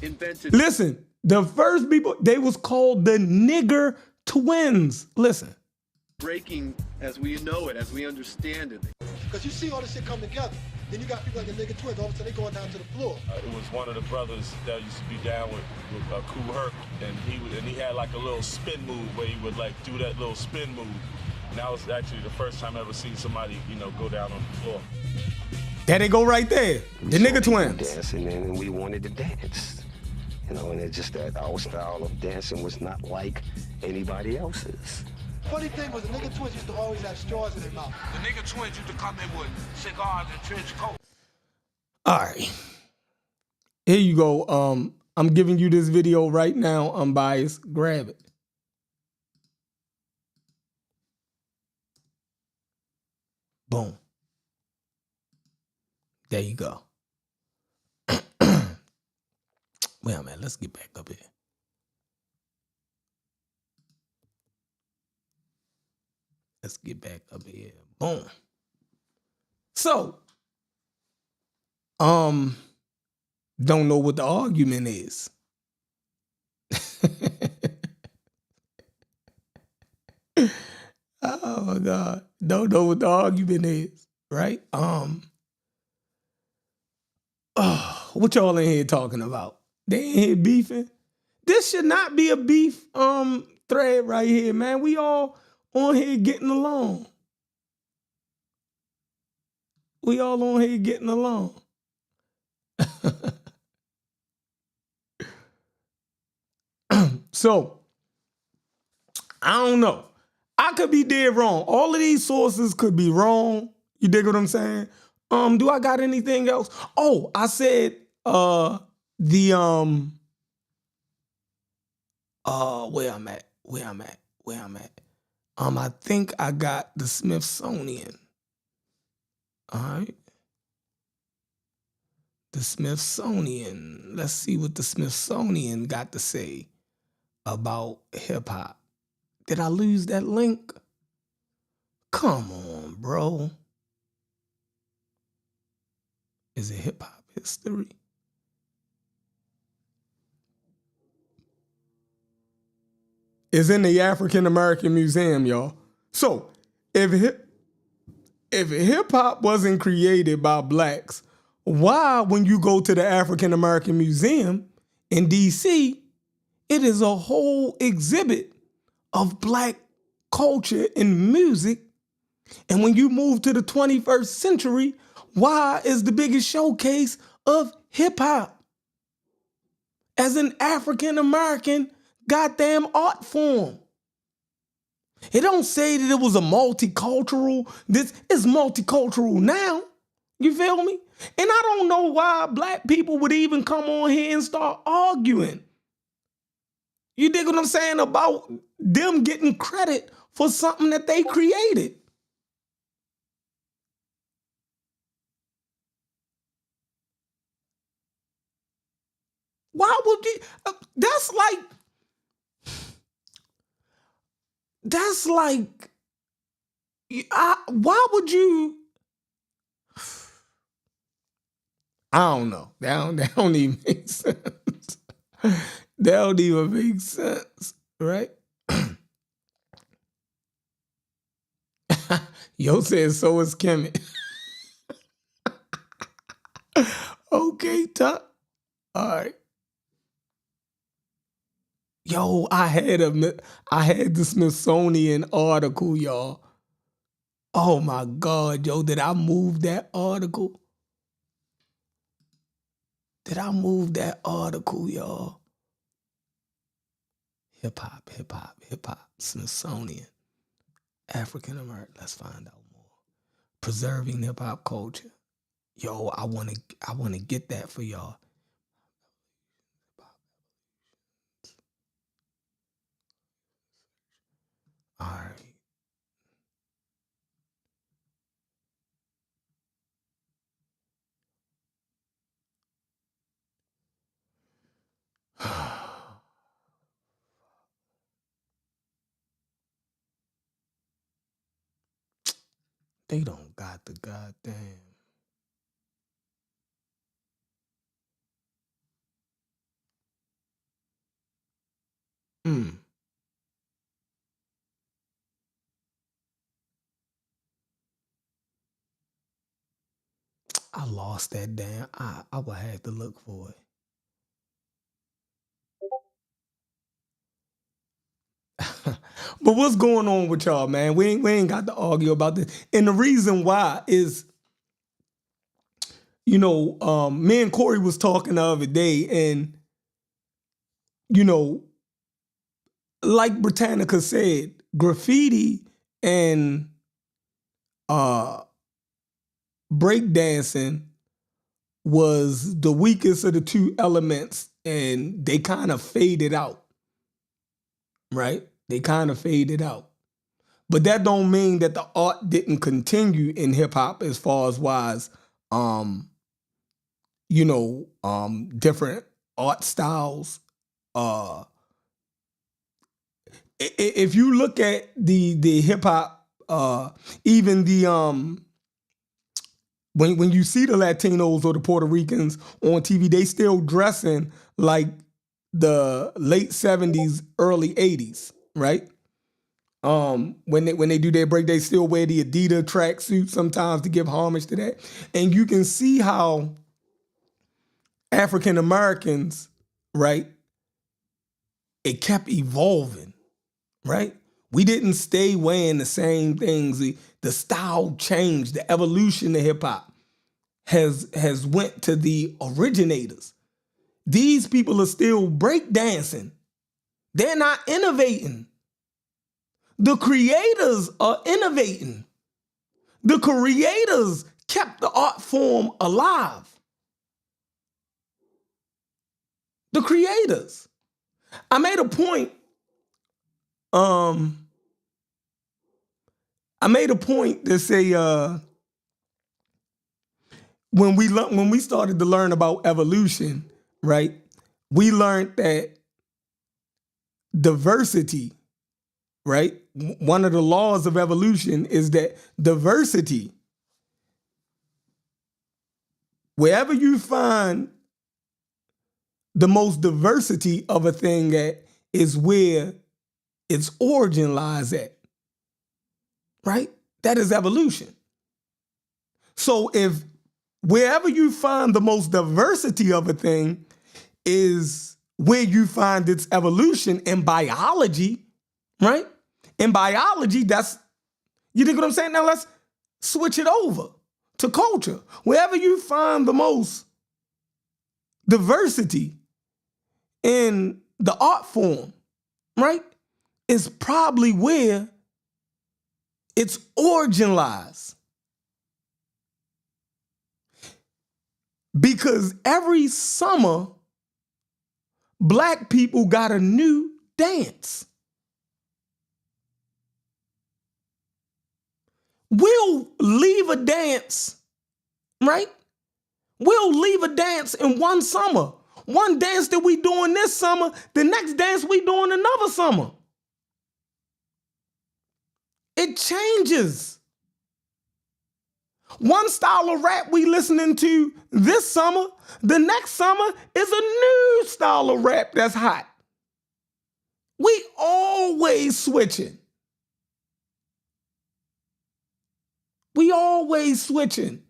Listen, the first people, they was called the nigger twins. Listen. Breaking as we know it, as we understand it. Because you see all this shit come together. Then you got people like the nigga twins, all of a sudden they going down to the floor. It was one of the brothers that used to be down with Kool Herc, and he had like a little spin move where he would like do that little spin move. And that was actually the first time I ever seen somebody, you know, go down on the floor. There they go right there. The nigga twins. Dancing and we wanted to dance. You know, and it's just that our style of dancing was not like anybody else's. Funny thing was the nigga twins used to always have straws in their mouth. The nigga twins used to come in with cigars and trench coats. All right. Here you go. I'm giving you this video right now, unbiased. Grab it. Boom. There you go. Well, man, let's get back up here. Let's get back up here. Boom. So, don't know what the argument is. Oh my God. Don't know what the argument is, right? What y'all in here talking about? They in here beefing? This should not be a beef thread right here, man. We all on here getting along. We all on here getting along. So, I don't know. I could be dead wrong. All of these sources could be wrong. You dig what I'm saying? Do I got anything else? Oh, I said where I'm at. I think I got the Smithsonian. All right. The Smithsonian. Let's see what the Smithsonian got to say about hip hop. Did I lose that link? Come on, bro. Is it hip hop history? It's in the African American Museum, y'all. So if hip hop wasn't created by blacks, why, when you go to the African American Museum in DC, it is a whole exhibit of black culture and music? And when you move to the 21st century, why is the biggest showcase of hip hop as an African American goddamn art form? It don't say that it was a multicultural. This is multicultural now. You feel me? And I don't know why black people would even come on here and start arguing. You dig what I'm saying about them getting credit for something that they created? Why would you? That's like, why would you? I don't know. That don't even make sense. That don't even make sense, right? Yo says so is Kemet. Okay, Tuck. All right. Yo, I had the Smithsonian article, y'all. Oh my God, yo, did I move that article? Y'all? Hip hop, Smithsonian, African American. Let's find out more. Preserving hip hop culture. Yo, I wanna get that for y'all. All right. They don't got the goddamn. I lost that damn. I would have to look for it. But what's going on with y'all, man? We ain't got to argue about this. And the reason why is, me and Corey was talking the other day, and, like Britannica said, graffiti and breakdancing was the weakest of the two elements, and they kind of faded out, right? They kind of faded out. But that don't mean that the art didn't continue in hip hop as far as different art styles. If you look at the hip hop, even the when you see the Latinos or the Puerto Ricans on TV, they still dressing like the late 70s, early 80s, right? When they do their break, they still wear the Adidas tracksuit sometimes to give homage to that. And you can see how African Americans, right, it kept evolving, right? We didn't stay wearing the same things. The style changed. The evolution of hip hop has went to the originators. These people are still breakdancing. They're not innovating. The creators are innovating. The creators kept the art form alive. The creators. I made a point. To say when we started to learn about evolution, right? We learned that diversity, right? One of the laws of evolution is that diversity, wherever you find the most diversity of a thing at, is where its origin lies at, right? That is evolution. So if wherever you find the most diversity of a thing is where you find its evolution in biology, right? In biology, that's, you think what I'm saying? Now let's switch it over to culture. Wherever you find the most diversity in the art form, right, is probably where its origin lies. Because every summer, Black people got a new dance. We'll leave a dance, right? We'll leave a dance in one summer. One dance that we doing this summer, the next dance we doing another summer. It changes. One style of rap we listening to this summer, the next summer is a new style of rap that's hot. We always switching. We always switching.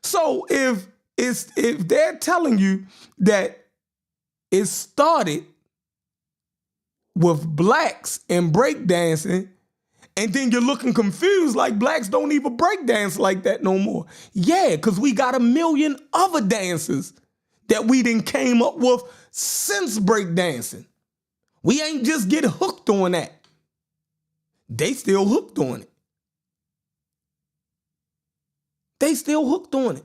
So if they're telling you that it started with blacks and breakdancing, and then you're looking confused like blacks don't even breakdance like that no more. Yeah, because we got a million other dances that we done came up with since breakdancing. We ain't just get hooked on that. They still hooked on it. They still hooked on it.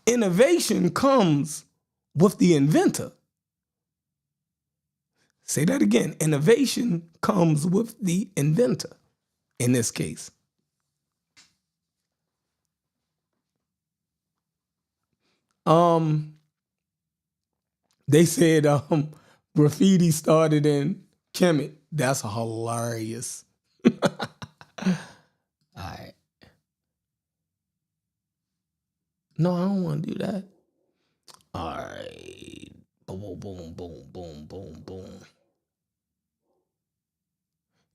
Innovation comes with the inventor. Say that again. Innovation comes with the inventor in this case. They said graffiti started in Kemet. That's hilarious. All right. No, I don't want to do that. All right. Boom, boom, boom, boom, boom, boom.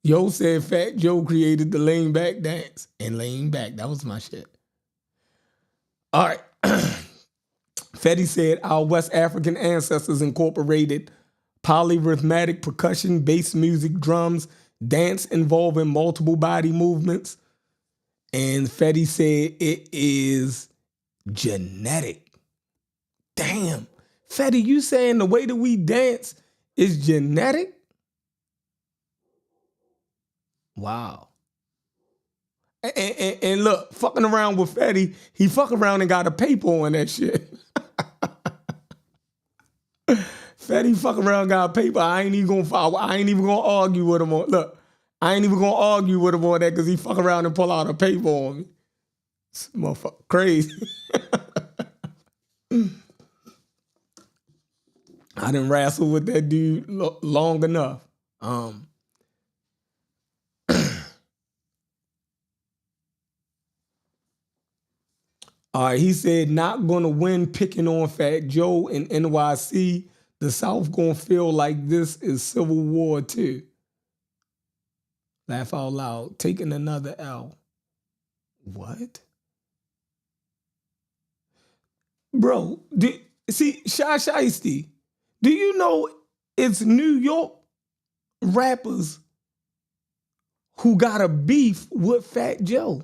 Yo said Fat Joe created the lean back dance. And lean back, that was my shit. All right. Fetty said our West African ancestors incorporated polyrhythmic percussion, bass music, drums, dance involving multiple body movements. And Fetty said it is genetic. Damn. Fetty, you saying the way that we dance is genetic? Wow. And look, fucking around with Fetty, he fuck around and got a paper on that shit. Fetty fuck around, got a paper. I ain't even gonna argue with him on. Look, I ain't even gonna argue with him on that because he fuck around and pull out a paper on me. This motherfucker crazy. I done wrestled with that dude long enough. All right, he said, not gonna win picking on Fat Joe in NYC. The South gonna feel like this is Civil War too. Laugh out loud, taking another L. What? Bro, see, Shy Shiesty, do you know it's New York rappers who got a beef with Fat Joe?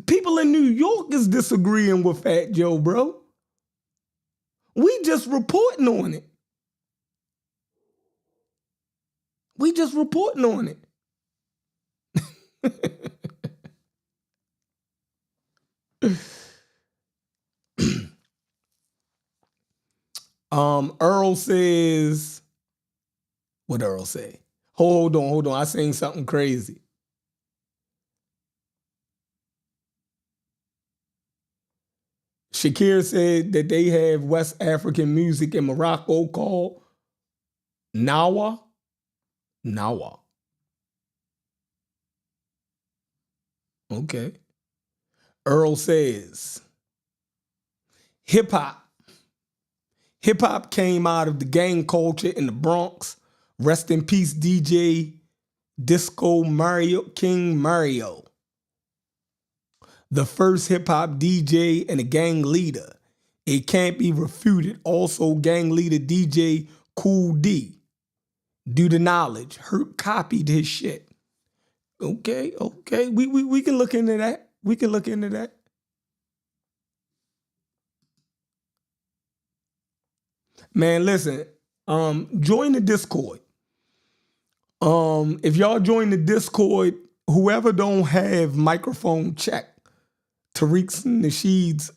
People in New York is disagreeing with Fat Joe, bro. We just reporting on it. We just reporting on it. Earl says, what Earl say? Hold on. I seen something crazy. Shakir said that they have West African music in Morocco called Nawa. Nawa. Okay. Earl says, hip hop came out of the gang culture in the Bronx. Rest in peace, DJ Disco King Mario. The first hip hop DJ and a gang leader. It can't be refuted. Also, gang leader DJ Cool D. Due to knowledge, Hurt copied his shit. Okay. We can look into that. We can look into that. Man, listen. Join the Discord. If y'all join the Discord, whoever don't have microphone check, Tariq's Nasheed's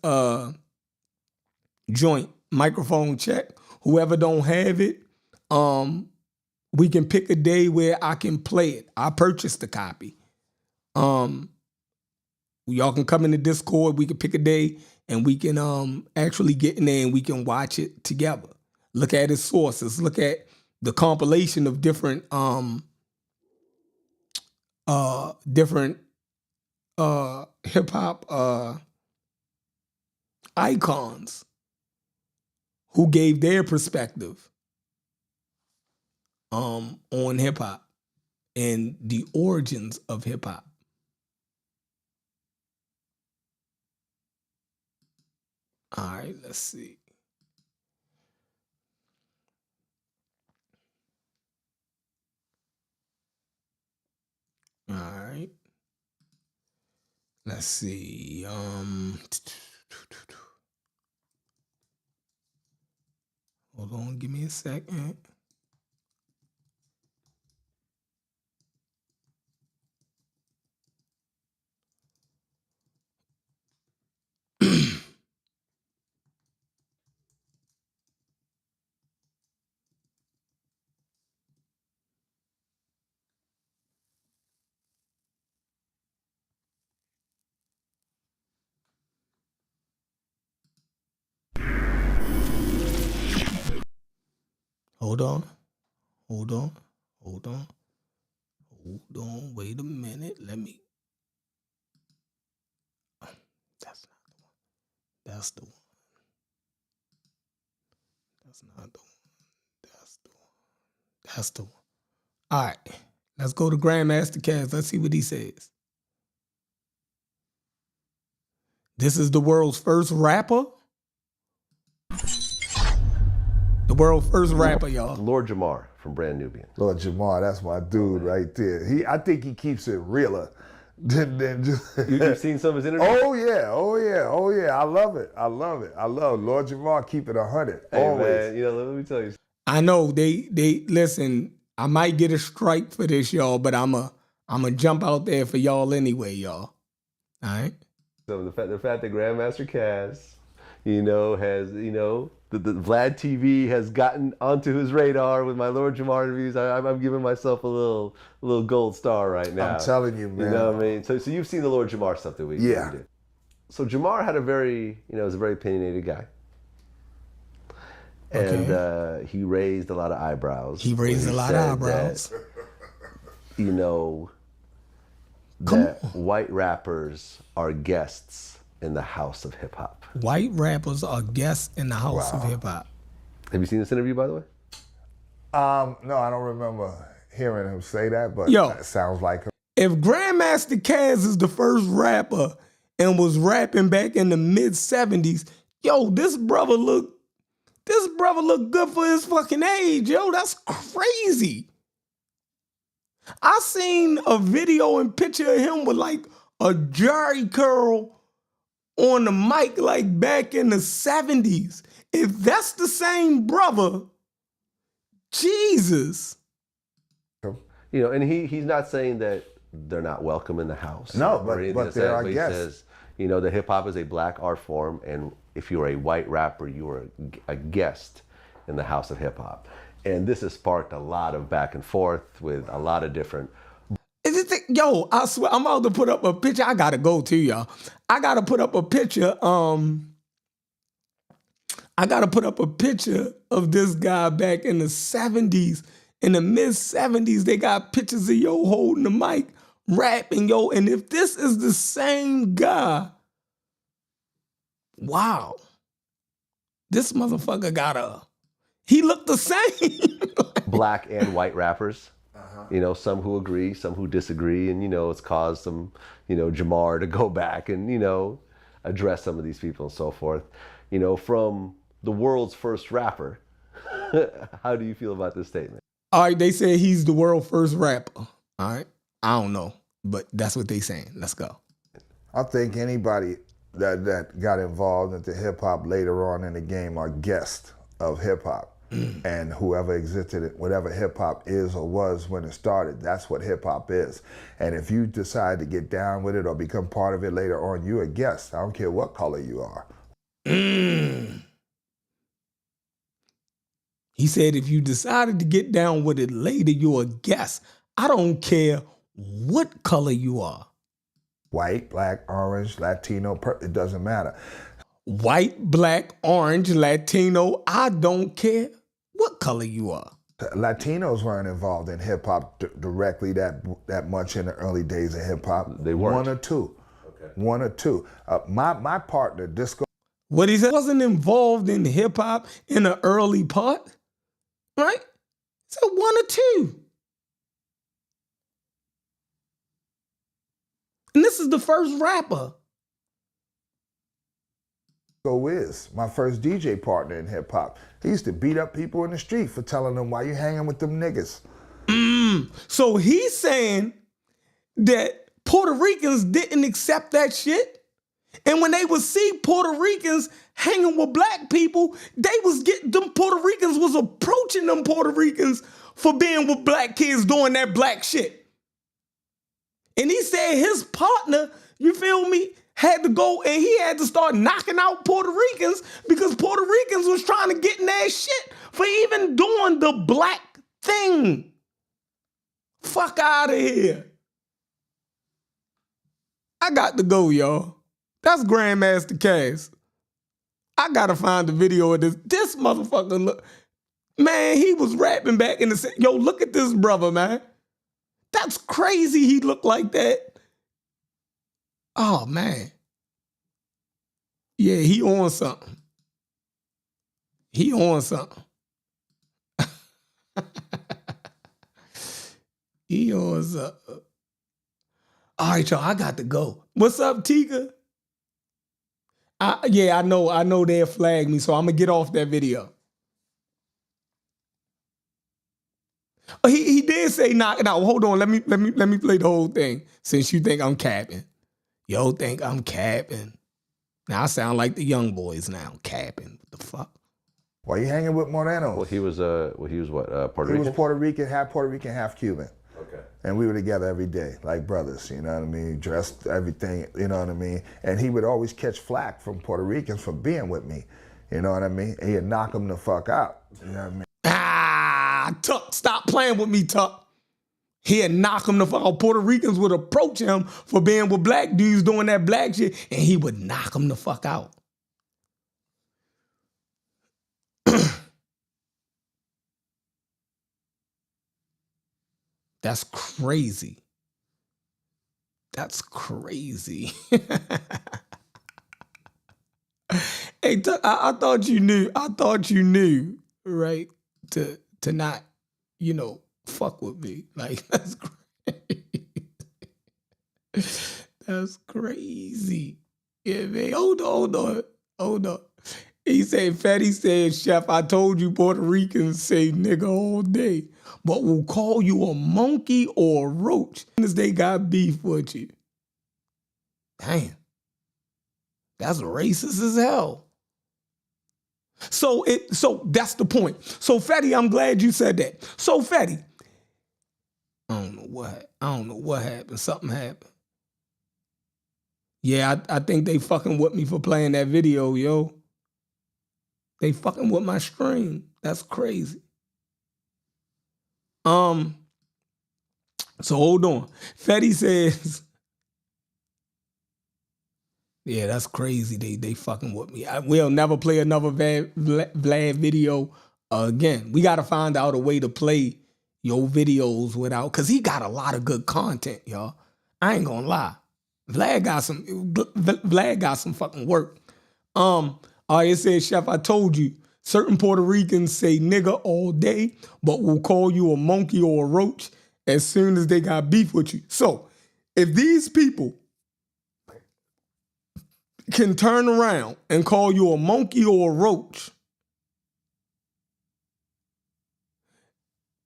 joint microphone check. Whoever don't have it, we can pick a day where I can play it. I purchased the copy. Y'all can come in the Discord. We can pick a day and we can actually get in there and we can watch it together. Look at its sources. Look at the compilation of different hip hop icons who gave their perspective on hip hop and the origins of hip hop. All right, let's see. All right. Let's see. Hold on, give me a second. Hold on. Wait a minute. Let me. That's not the one. That's the one. That's not the one. That's the one. That's the one. All right. Let's go to Grandmaster Caz. Let's see what he says. This is the world's first rapper. The world's first rapper, y'all. Lord Jamar from Brand Nubian. Lord Jamar, that's my dude right there. I think he keeps it realer than just. You've seen some of his interviews? Oh yeah. I love it. Lord Jamar keep it 100. Hey, always. man, let me tell you. I know they listen. I might get a strike for this, y'all, but I'm a jump out there for y'all anyway, y'all. All right. So the fact that Grandmaster Caz, has, the Vlad TV has gotten onto his radar with my Lord Jamar interviews. I'm giving myself a little gold star right now. I'm telling you, man. You know what I mean? So you've seen the Lord Jamar stuff that we did. So Jamar had a very, was a very opinionated guy. And he raised a lot of eyebrows. He raised a lot of eyebrows. That white rappers are guests in the house of hip hop. White rappers are guests in the house of hip hop. Have you seen this interview, by the way? No, I don't remember hearing him say that, but that sounds like him. If Grandmaster Caz is the first rapper and was rapping back in the mid-70s, this brother look good for his fucking age, that's crazy. I seen a video and picture of him with like a Jerry curl on the mic like back in the 70s. If that's the same brother, Jesus. You know, and he's not saying that they're not welcome in the house. No, or but anything like they that, are but he guests. says, you know, that hip hop is a black art form, and if you're a white rapper, you are a guest in the house of hip hop. And this has sparked a lot of back and forth with a lot of different. Yo, I swear, I'm about to put up a picture. I gotta go too, y'all. I gotta put up a picture. I gotta put up a picture of this guy back in the 70s. In the mid 70s, they got pictures of yo holding the mic, rapping, yo. And if this is the same guy, wow. This motherfucker he looked the same. Black and white rappers. You know, some who agree, some who disagree, and, you know, it's caused some, you know, Jamar to go back and, you know, address some of these people and so forth. You know, from the world's first rapper, how do you feel about this statement? All right, they said he's the world's first rapper. All right, I don't know, but that's what they saying. Let's go. I think anybody that got involved into hip hop later on in the game are guests of hip hop. And whoever existed, whatever hip hop is or was when it started, that's what hip hop is. And if you decide to get down with it or become part of it later on, you're a guest. I don't care what color you are. He said, if you decided to get down with it later, you're a guest. I don't care what color you are. White, black, orange, Latino, it doesn't matter. White, black, orange, Latino, I don't care what color you are. Latinos weren't involved in hip hop directly that much in the early days of hip hop. They weren't. One or two. Okay. One or two. My partner, Disco. What he said, wasn't involved in hip hop in the early part, right? So one or two. And this is the first rapper. Is my first DJ partner in hip hop. He used to beat up people in the street for telling them, why you hanging with them niggas? So he's saying that Puerto Ricans didn't accept that shit. And when they would see Puerto Ricans hanging with black people, them Puerto Ricans was approaching them Puerto Ricans for being with black kids doing that black shit. And he said his partner, you feel me, had to go and he had to start knocking out Puerto Ricans because Puerto Ricans was trying to get in their shit for even doing the black thing. Fuck out of here. I got to go, y'all. That's Grandmaster Cass. I gotta find the video of this. This motherfucker, look, man, he was rapping back in the, yo, look at this brother, man. That's crazy he looked like that. Oh, man. Yeah, he on something. He on something. He on something. All right, y'all, I got to go. What's up, Tika? I know they'll flag me, so I'm gonna get off that video. He did say knock it out. Hold on, let me play the whole thing since you think I'm capping. Yo think I'm capping. Now I sound like the young boys now, capping. What the fuck? Why you hanging with Moreno? Well, he was what, Puerto Rican? He was Puerto Rican, half Cuban. Okay. And we were together every day, like brothers, you know what I mean? Dressed, everything, you know what I mean? And he would always catch flack from Puerto Ricans for being with me, you know what I mean? And he'd knock them the fuck out, you know what I mean? Tuck, stop playing with me, Tuck. He'd knock him the fuck out. Puerto Ricans would approach him for being with black dudes doing that black shit, and he would knock him the fuck out. That's crazy. That's crazy. Hey, Tuck, I thought you knew. I thought you knew, right? To not, fuck with me. Like, that's crazy. That's crazy. Yeah, man. Hold on. He said, Fatty said, Chef, I told you Puerto Ricans say nigga all day, but will call you a monkey or a roach as they got beef with you. Damn. That's racist as hell. So that's the point. So Fatty, I'm glad you said that. So Fatty, I don't know what happened. Something happened. Yeah, I think they fucking with me for playing that video, yo. They fucking with my stream. That's crazy. So hold on. Fetty says, yeah, that's crazy. They fucking with me. We'll never play another Vlad video again. We got to find out a way to play your videos without, because he got a lot of good content, y'all. I ain't gonna lie. Vlad got some fucking work. It says, Chef, I told you, certain Puerto Ricans say nigga all day, but will call you a monkey or a roach as soon as they got beef with you. So, if these people can turn around and call you a monkey or a roach,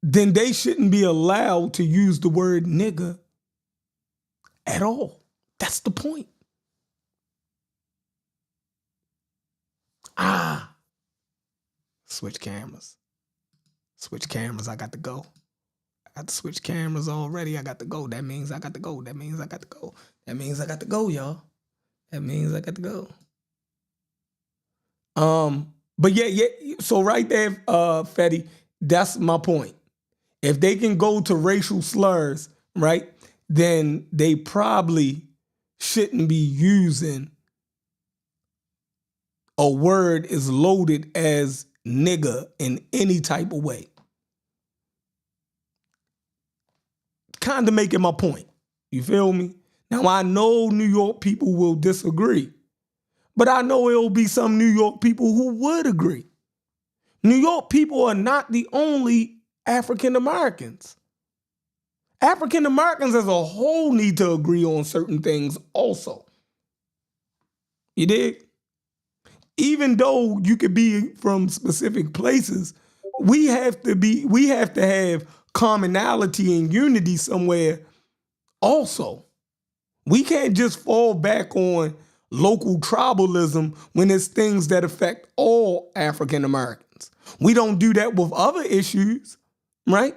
then they shouldn't be allowed to use the word nigga at all. That's the point. Switch cameras. Switch cameras, I got to go. I got to switch cameras already. I got to go. That means I got to go. That means I got to go. That means I got to go, y'all. That means I got to go. But yeah. So right there, Fetty, that's my point. If they can go to racial slurs, right, then they probably shouldn't be using a word is loaded as nigga in any type of way. Kind of making my point. You feel me? Now, I know New York people will disagree, but I know it'll be some New York people who would agree. New York people are not the only African Americans. African Americans as a whole need to agree on certain things also. You dig? Even though you could be from specific places, we have to have commonality and unity somewhere also. We can't just fall back on local tribalism when it's things that affect all African Americans. We don't do that with other issues, right?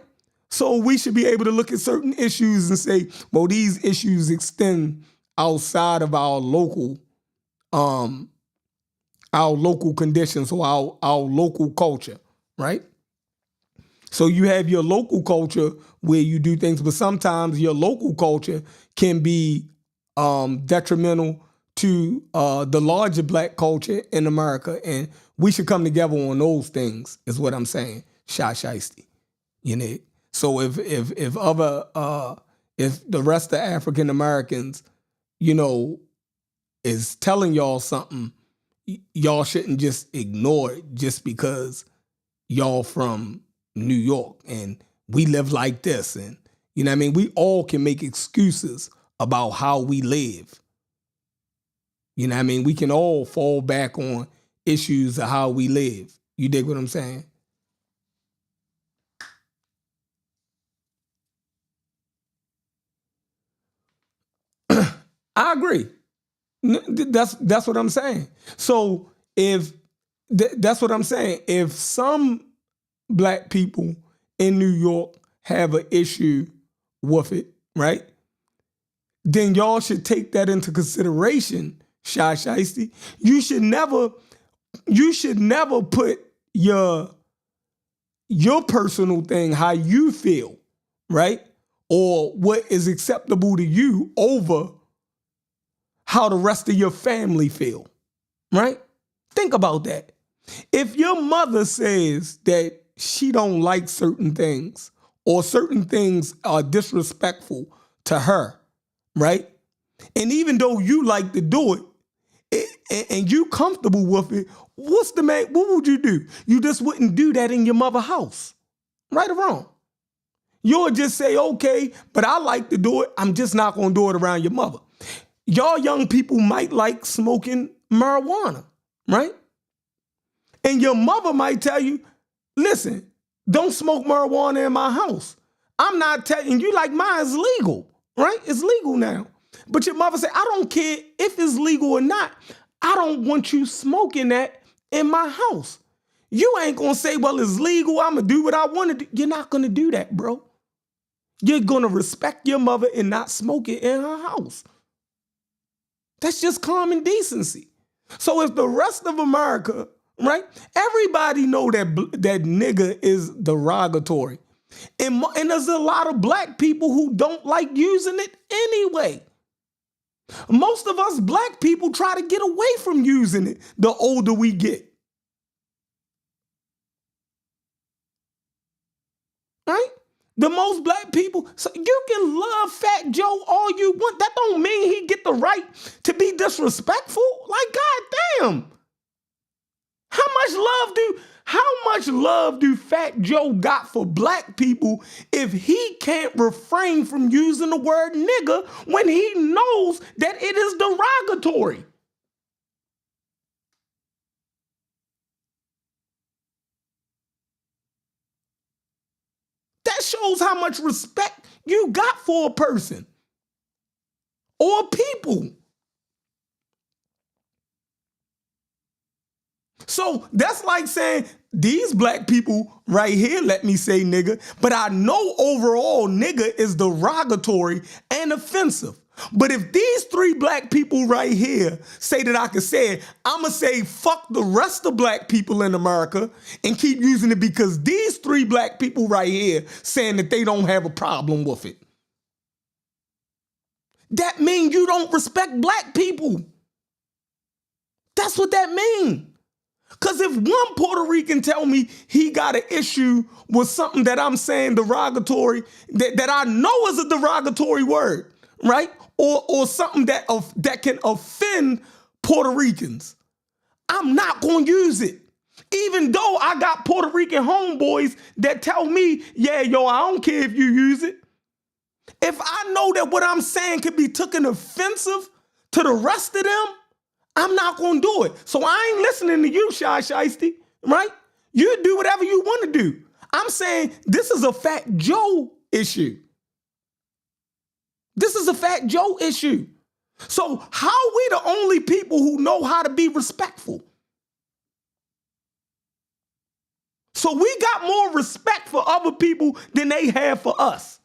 So we should be able to look at certain issues and say, well, these issues extend outside of our local conditions or our local culture, right? So you have your local culture where you do things, but sometimes your local culture can be detrimental to the larger black culture in America, and we should come together on those things, is what I'm saying. Shiesty, you know. So if the rest of African Americans, you know, is telling y'all something, y'all shouldn't just ignore it just because y'all from New York and we live like this. And, you know what I mean? We all can make excuses about how we live. You know what I mean? We can all fall back on issues of how we live. You dig what I'm saying? I agree. That's what I'm saying. So that's what I'm saying. If some black people in New York have an issue with it, right? Then y'all should take that into consideration, Shiesty. You should never put your personal thing, how you feel, right? Or what is acceptable to you over how the rest of your family feel, right? Think about that. If your mother says that she don't like certain things or certain things are disrespectful to her, right? And even though you like to do it and you comfortable with it, what would you do? You just wouldn't do that in your mother's house, right or wrong? You'll just say, okay, but I like to do it. I'm just not going to do it around your mother. Y'all young people might like smoking marijuana, right? And your mother might tell you, listen, don't smoke marijuana in my house. I'm not telling you, like, mine's legal, right? It's legal now. But your mother said, I don't care if it's legal or not. I don't want you smoking that in my house. You ain't going to say, well, it's legal. I'm going to do what I want to do. You're not going to do that, bro. You're going to respect your mother and not smoke it in her house. That's just common decency. So if the rest of America, right, everybody know that nigga is derogatory. And there's a lot of black people who don't like using it anyway. Most of us black people try to get away from using it the older we get. Right? The most black people, so you can love Fat Joe all you want. That don't mean he get the right to be disrespectful. Like, goddamn. How much love do Fat Joe got for black people if he can't refrain from using the word nigga when he knows that it is derogatory? That shows how much respect you got for a person or people. So that's like saying these black people right here let me say nigga, but I know overall nigga is derogatory and offensive. But if these three black people right here say that I can say it, I'm going to say fuck the rest of black people in America and keep using it because these three black people right here saying that they don't have a problem with it. That means you don't respect black people. That's what that means. Because if one Puerto Rican tell me he got an issue with something that I'm saying derogatory, that I know is a derogatory word, right? Or something that can offend Puerto Ricans, I'm not going to use it. Even though I got Puerto Rican homeboys that tell me, yeah, yo, I don't care if you use it. If I know that what I'm saying could be taken offensive to the rest of them, I'm not going to do it. So I ain't listening to you, Shy Shiesty, right? You do whatever you want to do. I'm saying this is a Fat Joe issue. This is a Fat Joe issue. So how are we the only people who know how to be respectful? So we got more respect for other people than they have for us.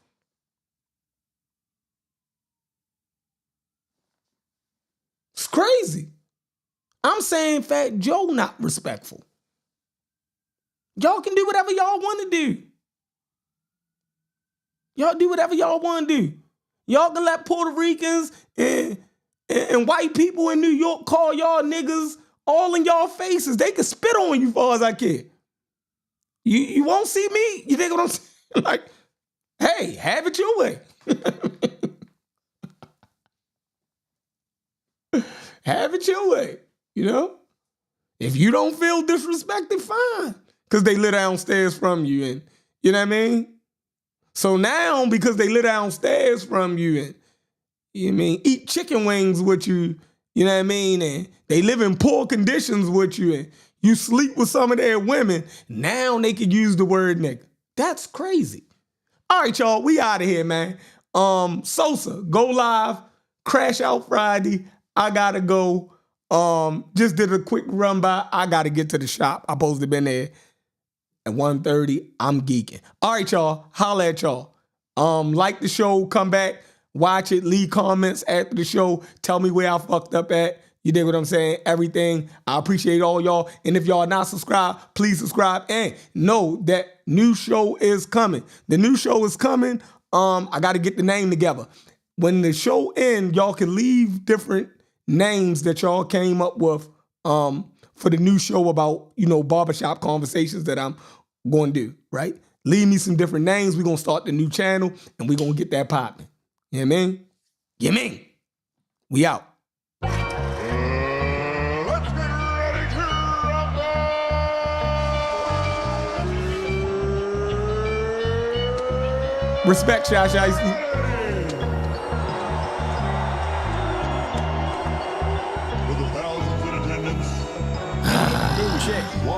It's crazy. I'm saying Fat Joe not respectful. Y'all can do whatever y'all want to do. Y'all do whatever y'all want to do. Y'all can let Puerto Ricans and white people in New York call y'all niggas all in y'all faces. They can spit on you far as I care. You won't see me. You think what I'm saying? Like, hey, have it your way. Have it your way. You know? If you don't feel disrespected, fine. Because they live downstairs from you. And you know what I mean? So now, because they live downstairs from you and you know what I mean, eat chicken wings with you, you know what I mean? And they live in poor conditions with you and you sleep with some of their women, now they can use the word nigga. That's crazy. All right, y'all, we out of here, man. Sosa, go live, crash out Friday. I gotta go. Just did a quick run by. I gotta get to the shop. I supposed to been there at 1:30. I'm geeking. All right, y'all. Holla at y'all. Like the show, come back, watch it, leave comments after the show. Tell me where I fucked up at. You dig what I'm saying? Everything. I appreciate all y'all. And if y'all not subscribed, please subscribe. And know that new show is coming. The new show is coming. I got to get the name together. When the show ends, y'all can leave different names that y'all came up with for the new show about, you know, barbershop conversations that I'm going to do, right? Leave me some different names. We're going to start the new channel and we're going to get that popping. You know what I mean? You mean? We out. Respect, Shy Shiesty.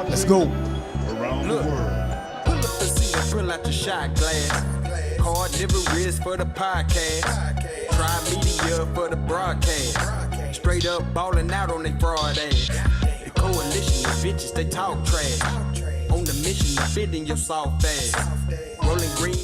Let's go. Around the world. Pull up the seat and pull out your shot glass. Card deliveries for the podcast. Try media for the broadcast. Straight up balling out on they fraud ass. The coalition of bitches, they talk trash. On the mission to fit in your soft ass. Rolling green.